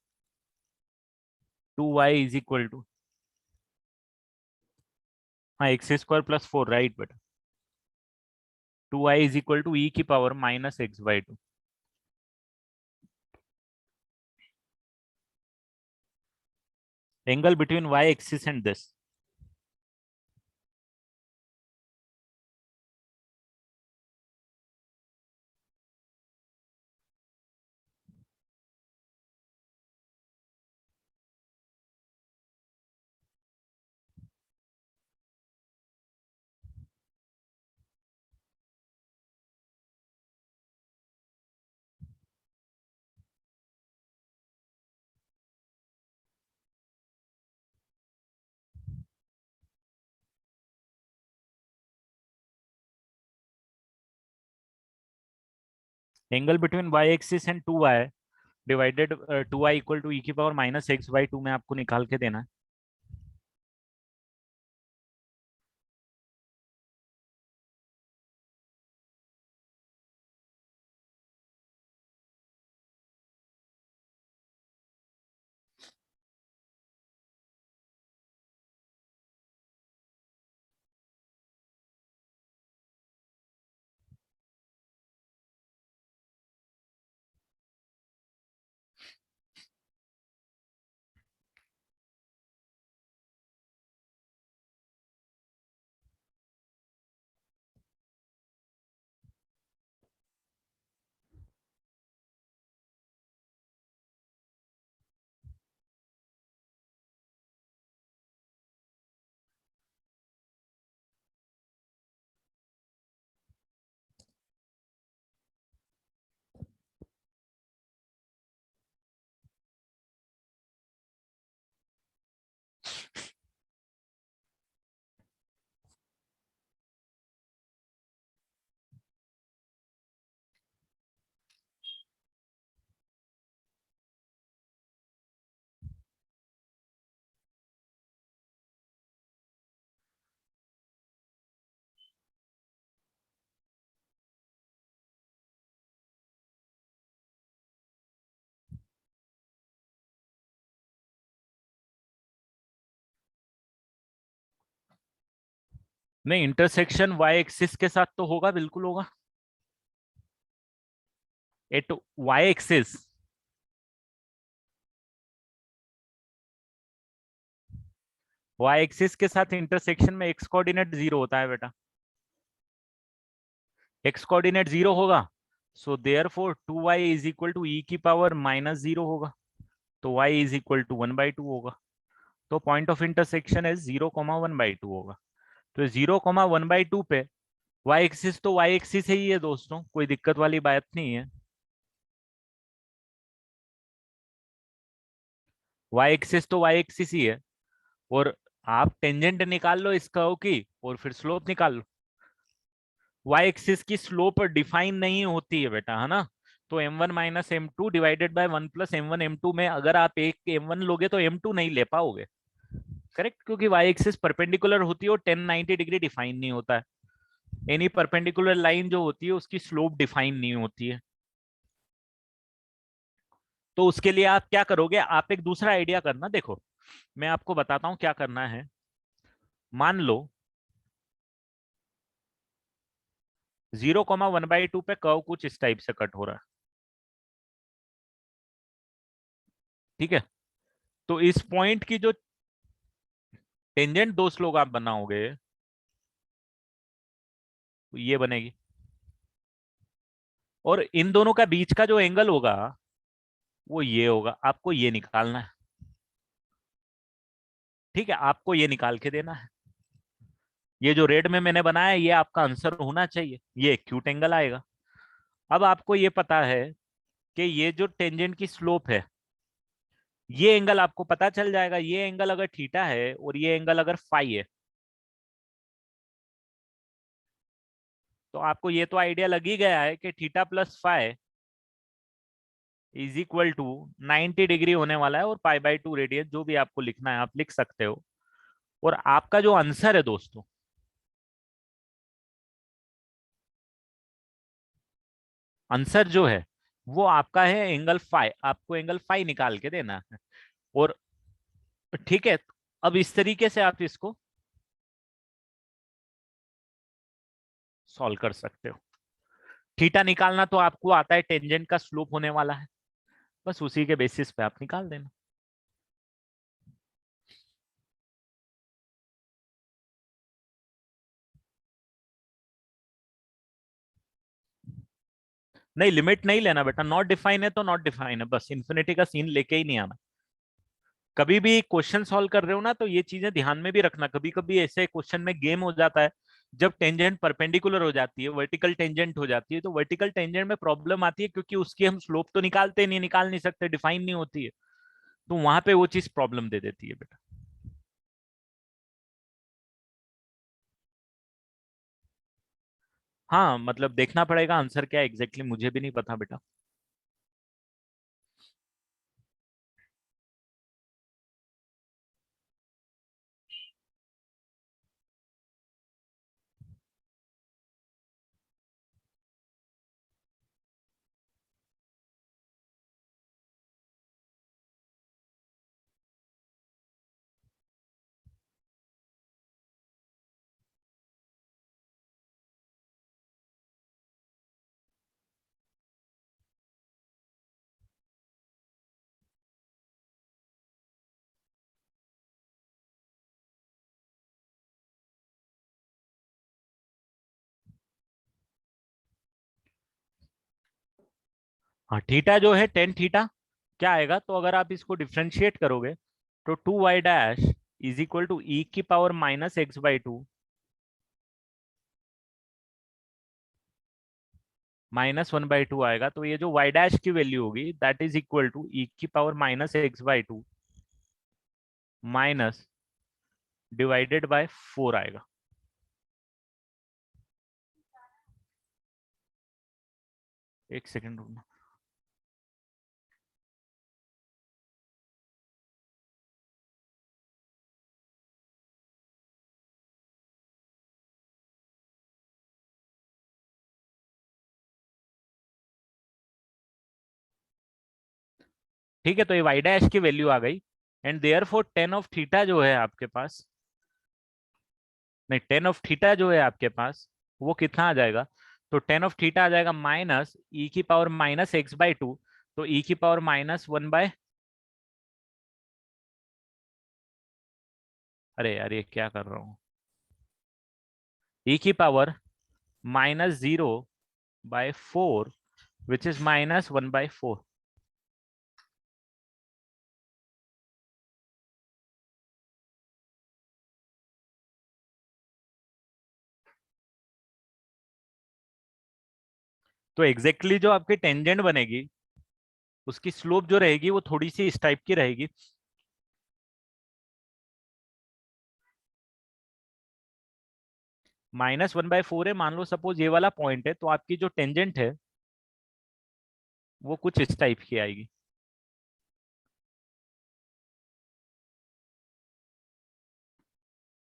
2y is equal to, हाँ एक्स स्क्वायर प्लस 4, राइट बेटा। 2y is equal to E की power minus x by two. Angle between y axis and this, angle between y axis and 2y divided 2y equal to E की power minus x by two में आपको निकाल के देना है। नहीं, intersection y axis के साथ तो होगा, बिल्कुल होगा। At y axis, y axis के साथ इंटरसेक्शन में x कोऑर्डिनेट 0 होता है बेटा। x कोऑर्डिनेट 0 होगा, so therefore 2y is equal to E की पावर माइनस 0 होगा, तो y इज इक्वल टू 1/2 होगा। तो पॉइंट ऑफ इंटरसेक्शन है 0,1/2 होगा। तो 0,1/2 पे y एक्सिस तो y एक्सिस ही है दोस्तों, कोई दिक्कत वाली बात नहीं है। y एक्सिस तो y एक्सिस ही है। और आप टेंजेंट निकाल लो इस कर्व की और फिर स्लोप निकाल लो। y एक्सिस की स्लोप डिफाइन नहीं होती है बेटा, है ना। तो m1 minus m two divided by 1 + m1 m2 में अगर आप एक m1 लोगे तो m2 नहीं ले पाओगे, करेक्ट, क्योंकि y एक्सिस परपेंडिकुलर होती है और 1090 डिग्री डिफाइन नहीं होता है। एनी परपेंडिकुलर लाइन जो होती है उसकी स्लोप डिफाइन नहीं होती है। तो उसके लिए आप क्या करोगे, आप एक दूसरा आइडिया करना। देखो मैं आपको बताता हूं क्या करना है। मान लो 0,1/2 पे कर्व कुछ इस टाइप से कट हो रहा है, ठीक है। तो इस पॉइंट की जो टेंजेंट दो स्लोप आप बनाओगे ये बनेगी, और इन दोनों का बीच का जो एंगल होगा वो ये होगा। आपको ये निकालना है, ठीक है, आपको ये निकाल के देना है। ये जो रेड में मैंने बनाया है ये आपका आंसर होना चाहिए, ये एक्यूट एंगल आएगा। अब आपको ये पता है कि ये जो टेंजेंट की स्लोप है ये एंगल आपको पता चल जाएगा, ये एंगल अगर थीटा है और ये एंगल अगर फाई है, तो आपको ये तो आइडिया लग ही गया है कि theta plus phi is equal to 90 degree होने वाला है, और पाई बाई 2 रेडियस, जो भी आपको लिखना है आप लिख सकते हो। और आपका जो आंसर है दोस्तों, आंसर जो है वो आपका है एंगल फाई, आपको एंगल फाई निकाल के देना है। और ठीक है, अब इस तरीके से आप इसको सॉल्व कर सकते हो। थीटा निकालना तो आपको आता है, टेंजेंट का स्लोप होने वाला है, बस उसी के बेसिस पे आप निकाल देना। नहीं, लिमिट नहीं लेना बेटा, नॉट डिफाइन है तो नॉट डिफाइन है, बस इन्फिनिटी का सीन लेके ही नहीं आना। कभी भी क्वेश्चन सॉल्व कर रहे हो ना, तो ये चीजें ध्यान में भी रखना। कभी कभी ऐसे क्वेश्चन में गेम हो जाता है, जब टेंजेंट परपेंडिकुलर हो जाती है, वर्टिकल टेंजेंट हो जाती है, तो वर्टिकल टेंजेंट में प्रॉब्लम आती है, क्योंकि उसकी हम स्लोप तो निकाल नहीं सकते, डिफाइन नहीं होती है, तो वहां पे वो चीज प्रॉब्लम दे देती है बेटा। हाँ, मतलब देखना पड़ेगा आंसर क्या एग्जैक्टली मुझे भी नहीं पता बेटा। हाँ, थीटा जो है टेन थीटा क्या आएगा, तो अगर आप इसको डिफ्रेंशिएट करोगे, तो 2y dash is equal to E की power minus x by two minus 1/2 आएगा। तो ये जो y डैश की वैल्यू होगी, that is equal to E की power minus x by two minus divided by 4 आएगा। एक सेकेंड रुकना। ठीक है, तो ये y डैश की वैल्यू आ गई, and therefore tan of theta जो है आपके पास, नहीं, टेन ऑफ थीटा जो है आपके पास, वो कितना आ जाएगा, तो टेन ऑफ थीटा आ जाएगा माइनस ई की power minus x by to, तो ई की पावर माइनस वन बाय, अरे यार ये क्या कर रहा हूँ, ई की power minus 0/4 which is minus 1/4। तो एग्जैक्टली exactly जो आपकी टेंजेंट बनेगी, उसकी स्लोप जो रहेगी वो थोड़ी सी इस टाइप की रहेगी। -1/4 है, मान लो सपोज ये वाला पॉइंट है, तो आपकी जो टेंजेंट है वो कुछ इस टाइप की आएगी।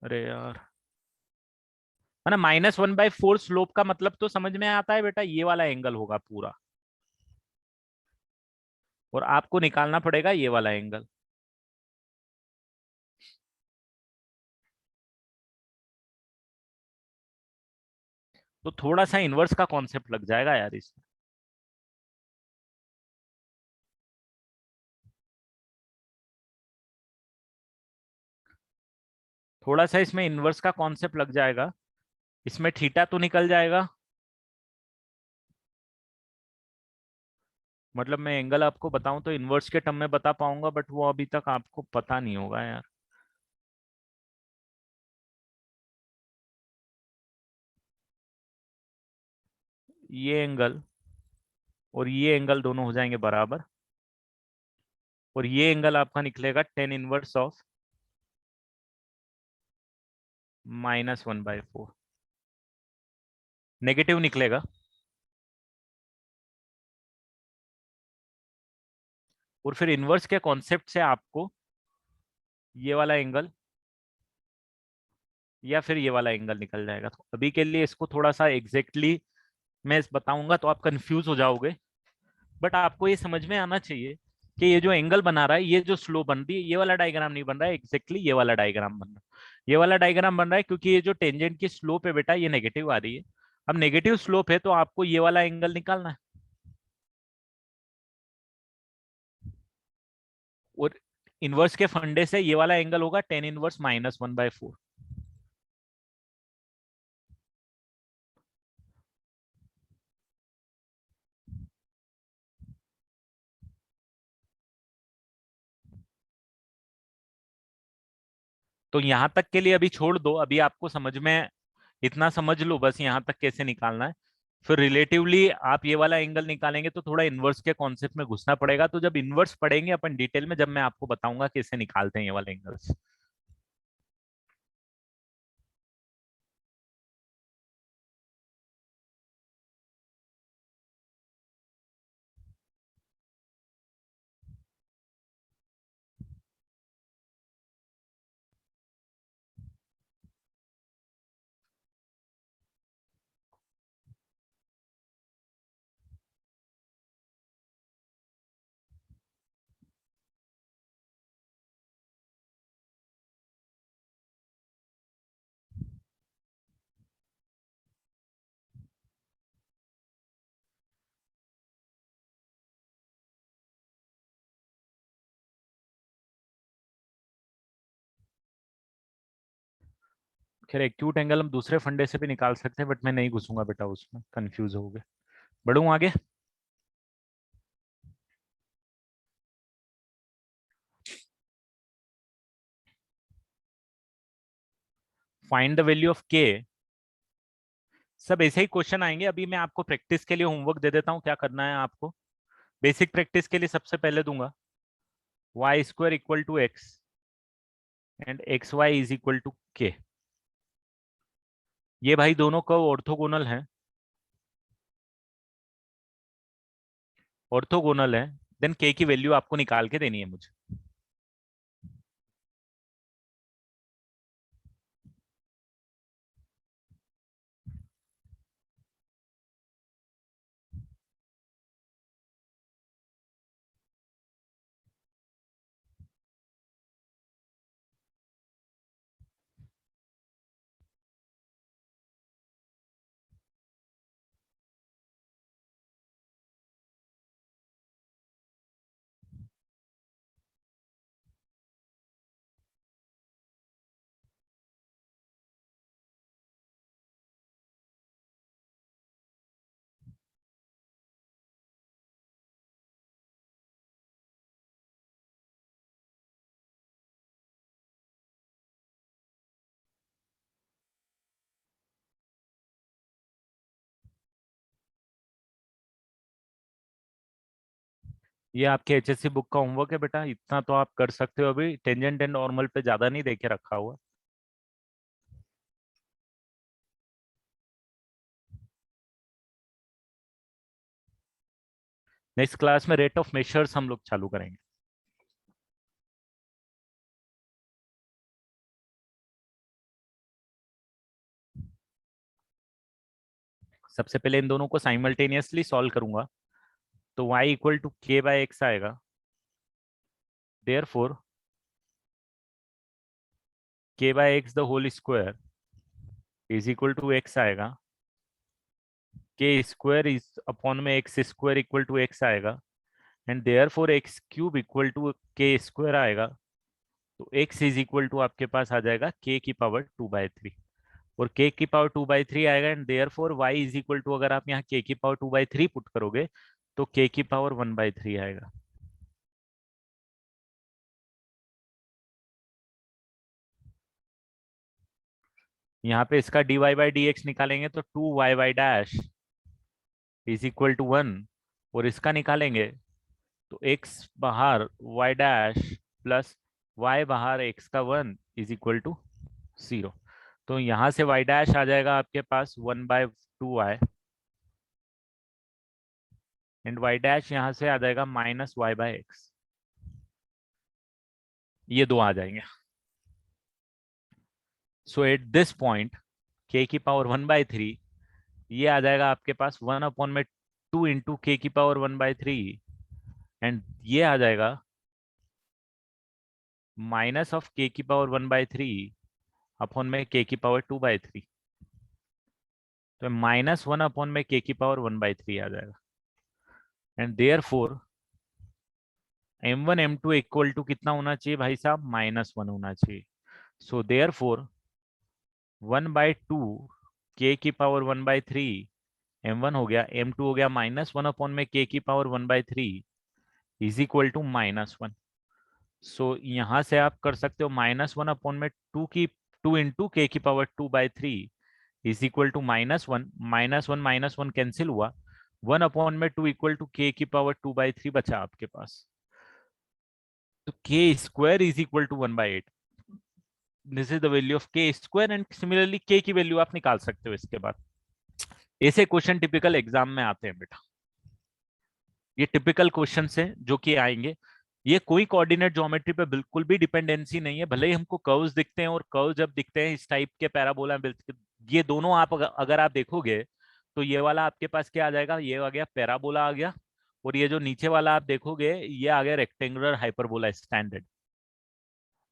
अरे यार, है ना, -1/4 स्लोप का मतलब तो समझ में आता है बेटा, ये वाला एंगल होगा पूरा, और आपको निकालना पड़ेगा ये वाला एंगल। तो थोड़ा सा इनवर्स का कॉन्सेप्ट लग जाएगा यार इसमें। थोड़ा सा इसमें इनवर्स का कॉन्सेप्ट लग जाएगा, इसमें थीटा तो निकल जाएगा, मतलब मैं एंगल आपको बताऊं तो इनवर्स के टर्म में बता पाऊंगा, बट वो अभी तक आपको पता नहीं होगा यार। ये एंगल और ये एंगल दोनों हो जाएंगे बराबर, और ये एंगल आपका निकलेगा टेन इनवर्स ऑफ -1/4, नेगेटिव निकलेगा। और फिर इनवर्स के कॉन्सेप्ट से आपको ये वाला एंगल या फिर ये वाला एंगल निकल जाएगा। तो अभी के लिए इसको थोड़ा सा एग्जैक्टली मैं बताऊंगा तो आप कंफ्यूज हो जाओगे, बट आपको ये समझ में आना चाहिए कि ये जो एंगल बना रहा है, ये जो स्लो बन रही है, ये वाला डायग्राम नहीं बन रहा है, एग्जैक्टली ये वाला डायग्राम बन रहा है। ये वाला डायग्राम बन रहा है क्योंकि ये जो टेंजेंट की स्लोप है बेटा, ये नेगेटिव आ रही है। अब नेगेटिव स्लोप है तो आपको ये वाला एंगल निकालना है। और इनवर्स के फंडे से ये वाला एंगल होगा टेन इनवर्स -1/4। तो यहां तक के लिए अभी छोड़ दो, अभी आपको समझ में इतना समझ लो बस, यहां तक कैसे निकालना है। फिर रिलेटिवली आप ये वाला एंगल निकालेंगे तो थोड़ा इनवर्स के कॉन्सेप्ट में घुसना पड़ेगा। तो जब इनवर्स पढ़ेंगे अपन डिटेल में, जब मैं आपको बताऊंगा कैसे निकालते हैं ये वाले एंगल्स। खैर एक्यूट एंगल हम दूसरे फंडे से भी निकाल सकते हैं, बट मैं नहीं घुसूंगा बेटा उसमें, कंफ्यूज हो गए। बढ़ूं आगे। फाइंड द वैल्यू ऑफ के। सब ऐसे ही क्वेश्चन आएंगे। अभी मैं आपको प्रैक्टिस के लिए होमवर्क दे देता हूँ, क्या करना है आपको। बेसिक प्रैक्टिस के लिए सबसे पहले दूंगा y² equal to x and xy is equal to k। ये भाई दोनों कर्व ऑर्थोगोनल हैं, ऑर्थोगोनल है। देन k की वैल्यू आपको निकाल के देनी है मुझे। ये आपके एचएससी बुक का होमवर्क है बेटा, इतना तो आप कर सकते हो। अभी टेंजेंट एंड नॉर्मल पे ज्यादा नहीं देके रखा हुआ। नेक्स्ट क्लास में रेट ऑफ मेजर्स हम लोग चालू करेंगे। सबसे पहले इन दोनों को साइमल्टेनियसली सॉल्व करूंगा। तो y इक्वल टू k/x आएगा। Therefore k/x the whole square is equal to x आएगा। k स्क्वायर इज अपॉन में x² इक्वल टू x आएगा। And therefore x³ equal to k square आएगा। तो x is equal to आपके पास आ जाएगा k की पावर 2/3। और k की पावर 2/3 आएगा। And therefore y is equal to, अगर आप यहाँ k की पावर 2/3 पुट करोगे तो k की पावर 1/3 आएगा। यहाँ पे इसका dy/dx निकालेंगे तो 2y y dash is equal to 1। और इसका निकालेंगे तो x बाहर y डैश प्लस y बाहर x का 1 इज इक्वल टू 0। तो यहां से y डैश आ जाएगा आपके पास 1/2y एंड y डैश यहां से आ जाएगा -y/x। ये दो आ जाएंगे। सो एट दिस पॉइंट k की पावर 1/3 ये आ जाएगा आपके पास 1/2 इंटू k की पावर 1/3 एंड ये आ जाएगा माइनस ऑफ k की पावर 1/3 अपॉन में k की पावर 2/3। तो -1 में k की पावर 1/3 आ जाएगा and therefore m1 m2 equal to कितना होना चाहिए भाई साहब, -1 होना चाहिए। सो देयर फोर 1/2 k की पावर 1/3 m1 हो गया, m2 हो गया -1 में k की पावर 1/3 इज इक्वल टू -1। सो यहां से आप कर सकते हो -1 में 2 इंटू के की power 2/3 is equal to -1, -1 cancel हुआ, 1/2 इक्वल टू के की पावर 2/3 बचा आपके पास। तो k square is equal to 1/8। This is the value of k square and similarly k की वैल्यू आप निकाल सकते हो इसके बाद। ऐसे क्वेश्चन टिपिकल एग्जाम में आते हैं बेटा, ये टिपिकल क्वेश्चन है जो कि आएंगे। ये कोई कोऑर्डिनेट ज्योमेट्री पे बिल्कुल भी डिपेंडेंसी नहीं है, भले ही हमको कर्व्स दिखते हैं और कर्व जब दिखते हैं इस टाइप के पैराबोला, ये दोनों आप अगर आप देखोगे तो ये वाला आपके पास क्या आ जाएगा, ये आ गया पैराबोला आ गया, और ये जो नीचे वाला आप देखोगे ये आ गया रेक्टेंगुलर हाइपरबोला स्टैंडर्ड।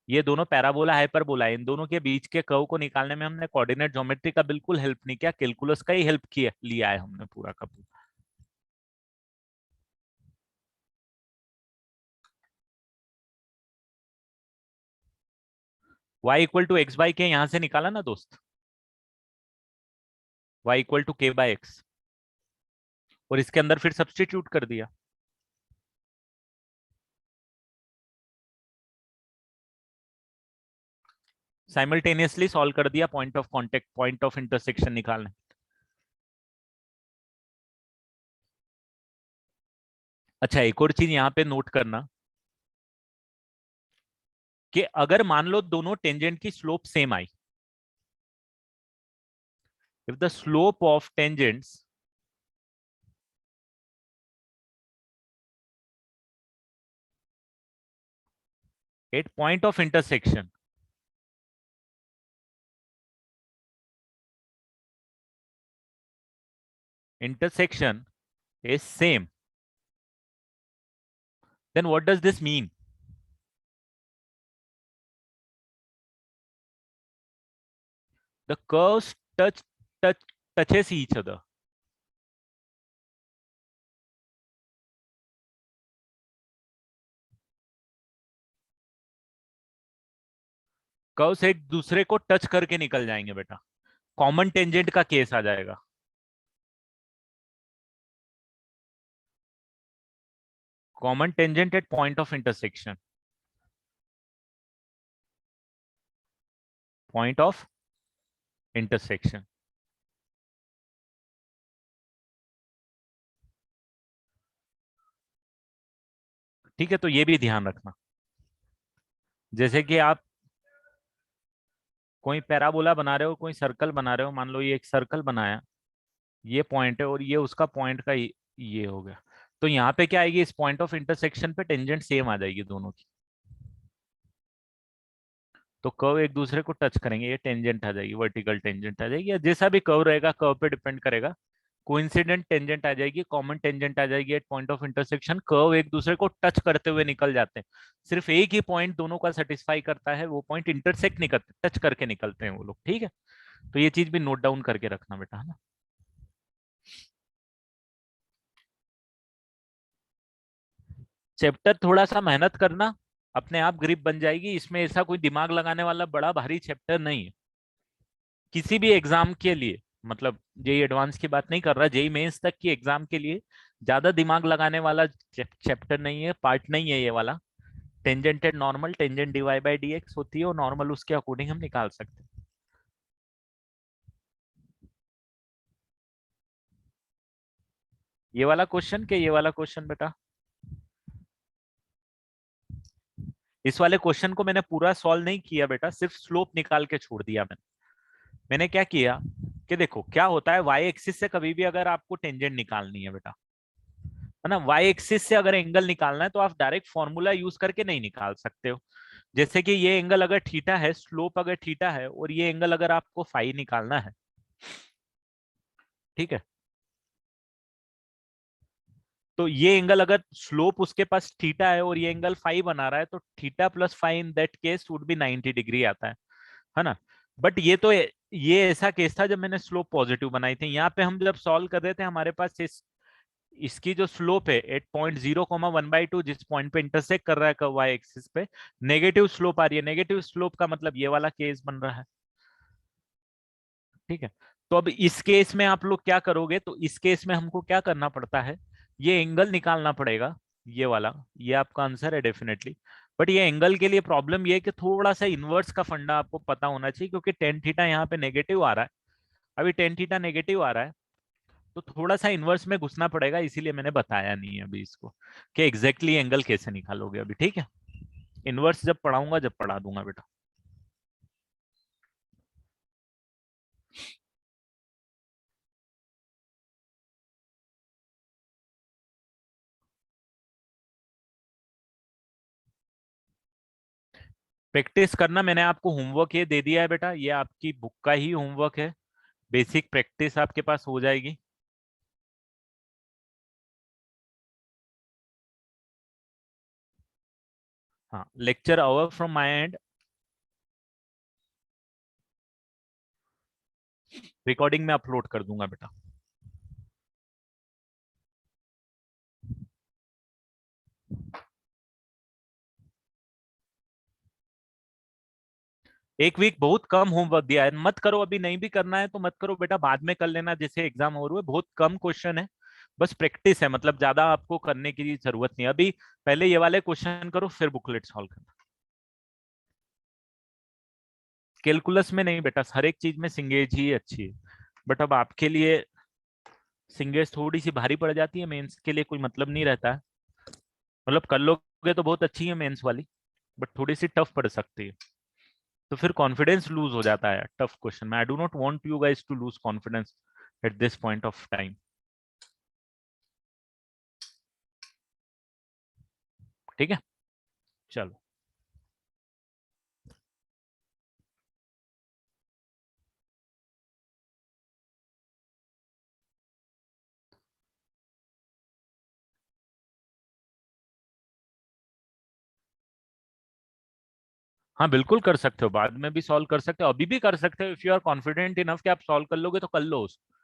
ये दोनों पैराबोला हाइपरबोला है, इन दोनों के बीच के कर्व को निकालने में हमने कोऑर्डिनेट ज्योमेट्री का बिल्कुल हेल्प नहीं किया, कैलकुलस का ही हेल्प किया लिया है हमने पूरा का पूरा। y equal to x by k यहां से निकाला ना दोस्त, y equal to k by x, और इसके अंदर फिर सब्सटीट्यूट कर दिया। साइमल्टेनियसली सॉल्व कर दिया, point of contact point of intersection निकालने। अच्छा एक और चीज यहाँ पे नोट करना कि अगर मान लो दोनों टेंजेंट की slope same I, if the slope of tangents at point of intersection is same, then what does this mean? The curves touches each other. Curves एक दूसरे को टच करके निकल जाएंगे बेटा, कॉमन टेंजेंट का केस आ जाएगा। Common tangent at point of intersection, point of intersection. ठीक है, तो ये भी ध्यान रखना, जैसे कि आप कोई पैराबोला बना रहे हो, कोई सर्कल बना रहे हो, मान लो ये एक सर्कल बनाया, ये पॉइंट है और ये उसका पॉइंट का ये हो गया, तो यहाँ पे क्या आएगी, इस पॉइंट ऑफ इंटरसेक्शन पे टेंजेंट सेम आ जाएगी दोनों की, तो कर्व एक दूसरे को टच करेंगे, ये टेंजेंट आ जाएगी, वर्टिकल टेंजेंट आ जाएगी, या जैसा भी कर्व रहेगा कर्व पे डिपेंड करेगा। कोइंसिडेंट टेंजेंट आ जाएगी, कॉमन टेंजेंट आ जाएगी at point of intersection, curve एक दूसरे को टच करते हुए निकल जाते हैं। सिर्फ एक ही पॉइंट दोनों का सेटिस्फाई करता है, वो पॉइंट इंटरसेक्ट नहीं करते, टच करके निकलते हैं वो लोग। ठीक है, तो ये चीज भी नोट डाउन करके रखना बेटा, है ना। चैप्टर थोड़ा सा मेहनत करना, अपने आप ग्रिप बन जाएगी, इसमें ऐसा कोई दिमाग लगाने वाला बड़ा भारी चैप्टर नहीं है किसी भी एग्जाम के लिए। मतलब जेई एडवांस की बात नहीं कर रहा, जेई मेंस तक की एग्जाम के लिए ज्यादा दिमाग लगाने वाला चैप्टर नहीं है, पार्ट नहीं है ये वाला। Tangent and normal, tangent DY by D X होती है और नॉर्मल उसके अकॉर्डिंग हम निकाल सकते हैं। ये वाला क्वेश्चन के ये वाला क्वेश्चन बेटा, इस वाले क्वेश्चन को मैंने पूरा सॉल्व नहीं किया बेटा, सिर्फ स्लोप निकाल के छोड़ दिया मैंने क्या किया कि देखो क्या होता है, वाई एक्सिस से कभी भी अगर आपको टेंजेंट निकालनी है बेटा, है ना, वाई एक्सिस से अगर एंगल निकालना है तो आप डायरेक्ट फॉर्मूला यूज करके नहीं निकाल सकते हो। जैसे कि ये एंगल अगर थीटा है, स्लोप अगर थीटा है, और ये एंगल अगर आपको फाई निकालना है, ठीक है, तो ये एंगल अगर स्लोप उसके पास थीटा है और ये एंगल फाई बना रहा है, तो theta plus phi in that case would be 90 degree आता है ना। बट ये ऐसा केस था जब मैंने स्लोप पॉजिटिव बनाई थी। यहाँ पे हम जब सॉल्व कर रहे थे, हमारे पास इसकी जो स्लोप है 8.0, 1/2, जिस पॉइंट पे इंटरसेक्ट कर रहा है कर्व वाई एक्सिस पे, नेगेटिव स्लोप आ रही है। नेगेटिव स्लोप का मतलब ये वाला केस बन रहा है, ठीक है। तो अब इस केस में आप लोग क्या करोगे, तो इस केस में हमको क्या करना पड़ता है, ये एंगल निकालना पड़ेगा, ये वाला, ये आपका आंसर है डेफिनेटली। बट ये एंगल के लिए प्रॉब्लम ये है कि थोड़ा सा इनवर्स का फंडा आपको पता होना चाहिए, क्योंकि टेन थीटा यहाँ पे नेगेटिव आ रहा है, अभी टेन थीटा नेगेटिव आ रहा है, तो थोड़ा सा इनवर्स में घुसना पड़ेगा, इसीलिए मैंने बताया नहीं है अभी इसको कि एग्जैक्टली एंगल कैसे निकालोगे अभी, ठीक है। इनवर्स जब पढ़ाऊंगा, जब पढ़ा दूंगा बेटा। प्रैक्टिस करना, मैंने आपको होमवर्क ये दे दिया है बेटा, ये आपकी बुक का ही होमवर्क है, बेसिक प्रैक्टिस आपके पास हो जाएगी। हाँ, lecture over from my and, recording में अपलोड कर दूंगा बेटा। एक वीक बहुत कम होमवर्क दिया है, मत करो, अभी नहीं भी करना है तो मत करो बेटा, बाद में कर लेना, जैसे एग्जाम हो रहा है, बहुत कम क्वेश्चन है, बस प्रैक्टिस है, मतलब ज्यादा आपको करने की जरूरत नहीं अभी। पहले ये वाले क्वेश्चन करो, फिर बुकलेट सॉल्व करना। कैलकुलस में नहीं बेटा, हर एक चीज में सिंगेज ही अच्छी है, बट अब आपके लिए सिंगेज थोड़ी सी भारी पड़ जाती है, मेंस के लिए कोई मतलब नहीं रहता है, मतलब कर लोगे तो बहुत अच्छी है मेंस वाली, बट थोड़ी सी टफ पड़ सकती है, तो फिर कॉन्फिडेंस लूज हो जाता है टफ क्वेश्चन में। I do not want you guys to lose confidence at this point of time, ठीक है, चलो। हाँ बिल्कुल कर सकते हो, बाद में भी सॉल्व कर सकते हो, अभी भी कर सकते हो, if you are confident enough कि आप सॉल्व कर लोगे तो कर लो उसको।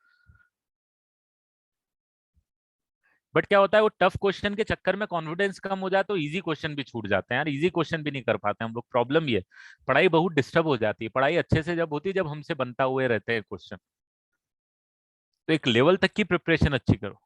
बट क्या होता है, वो टफ क्वेश्चन के चक्कर में कॉन्फिडेंस कम हो जाए तो इजी क्वेश्चन भी छूट जाते हैं यार, इजी क्वेश्चन भी नहीं कर पाते हम लोग, प्रॉब्लम ये, पढ़ाई बहुत डिस्टर्ब हो जाती है, पढ़ाई अच्छे से जब होती है जब हमसे बनता हुए रहते हैं क्वेश्चन, तो एक लेवल तक की प्रिपरेशन अच्छी करो।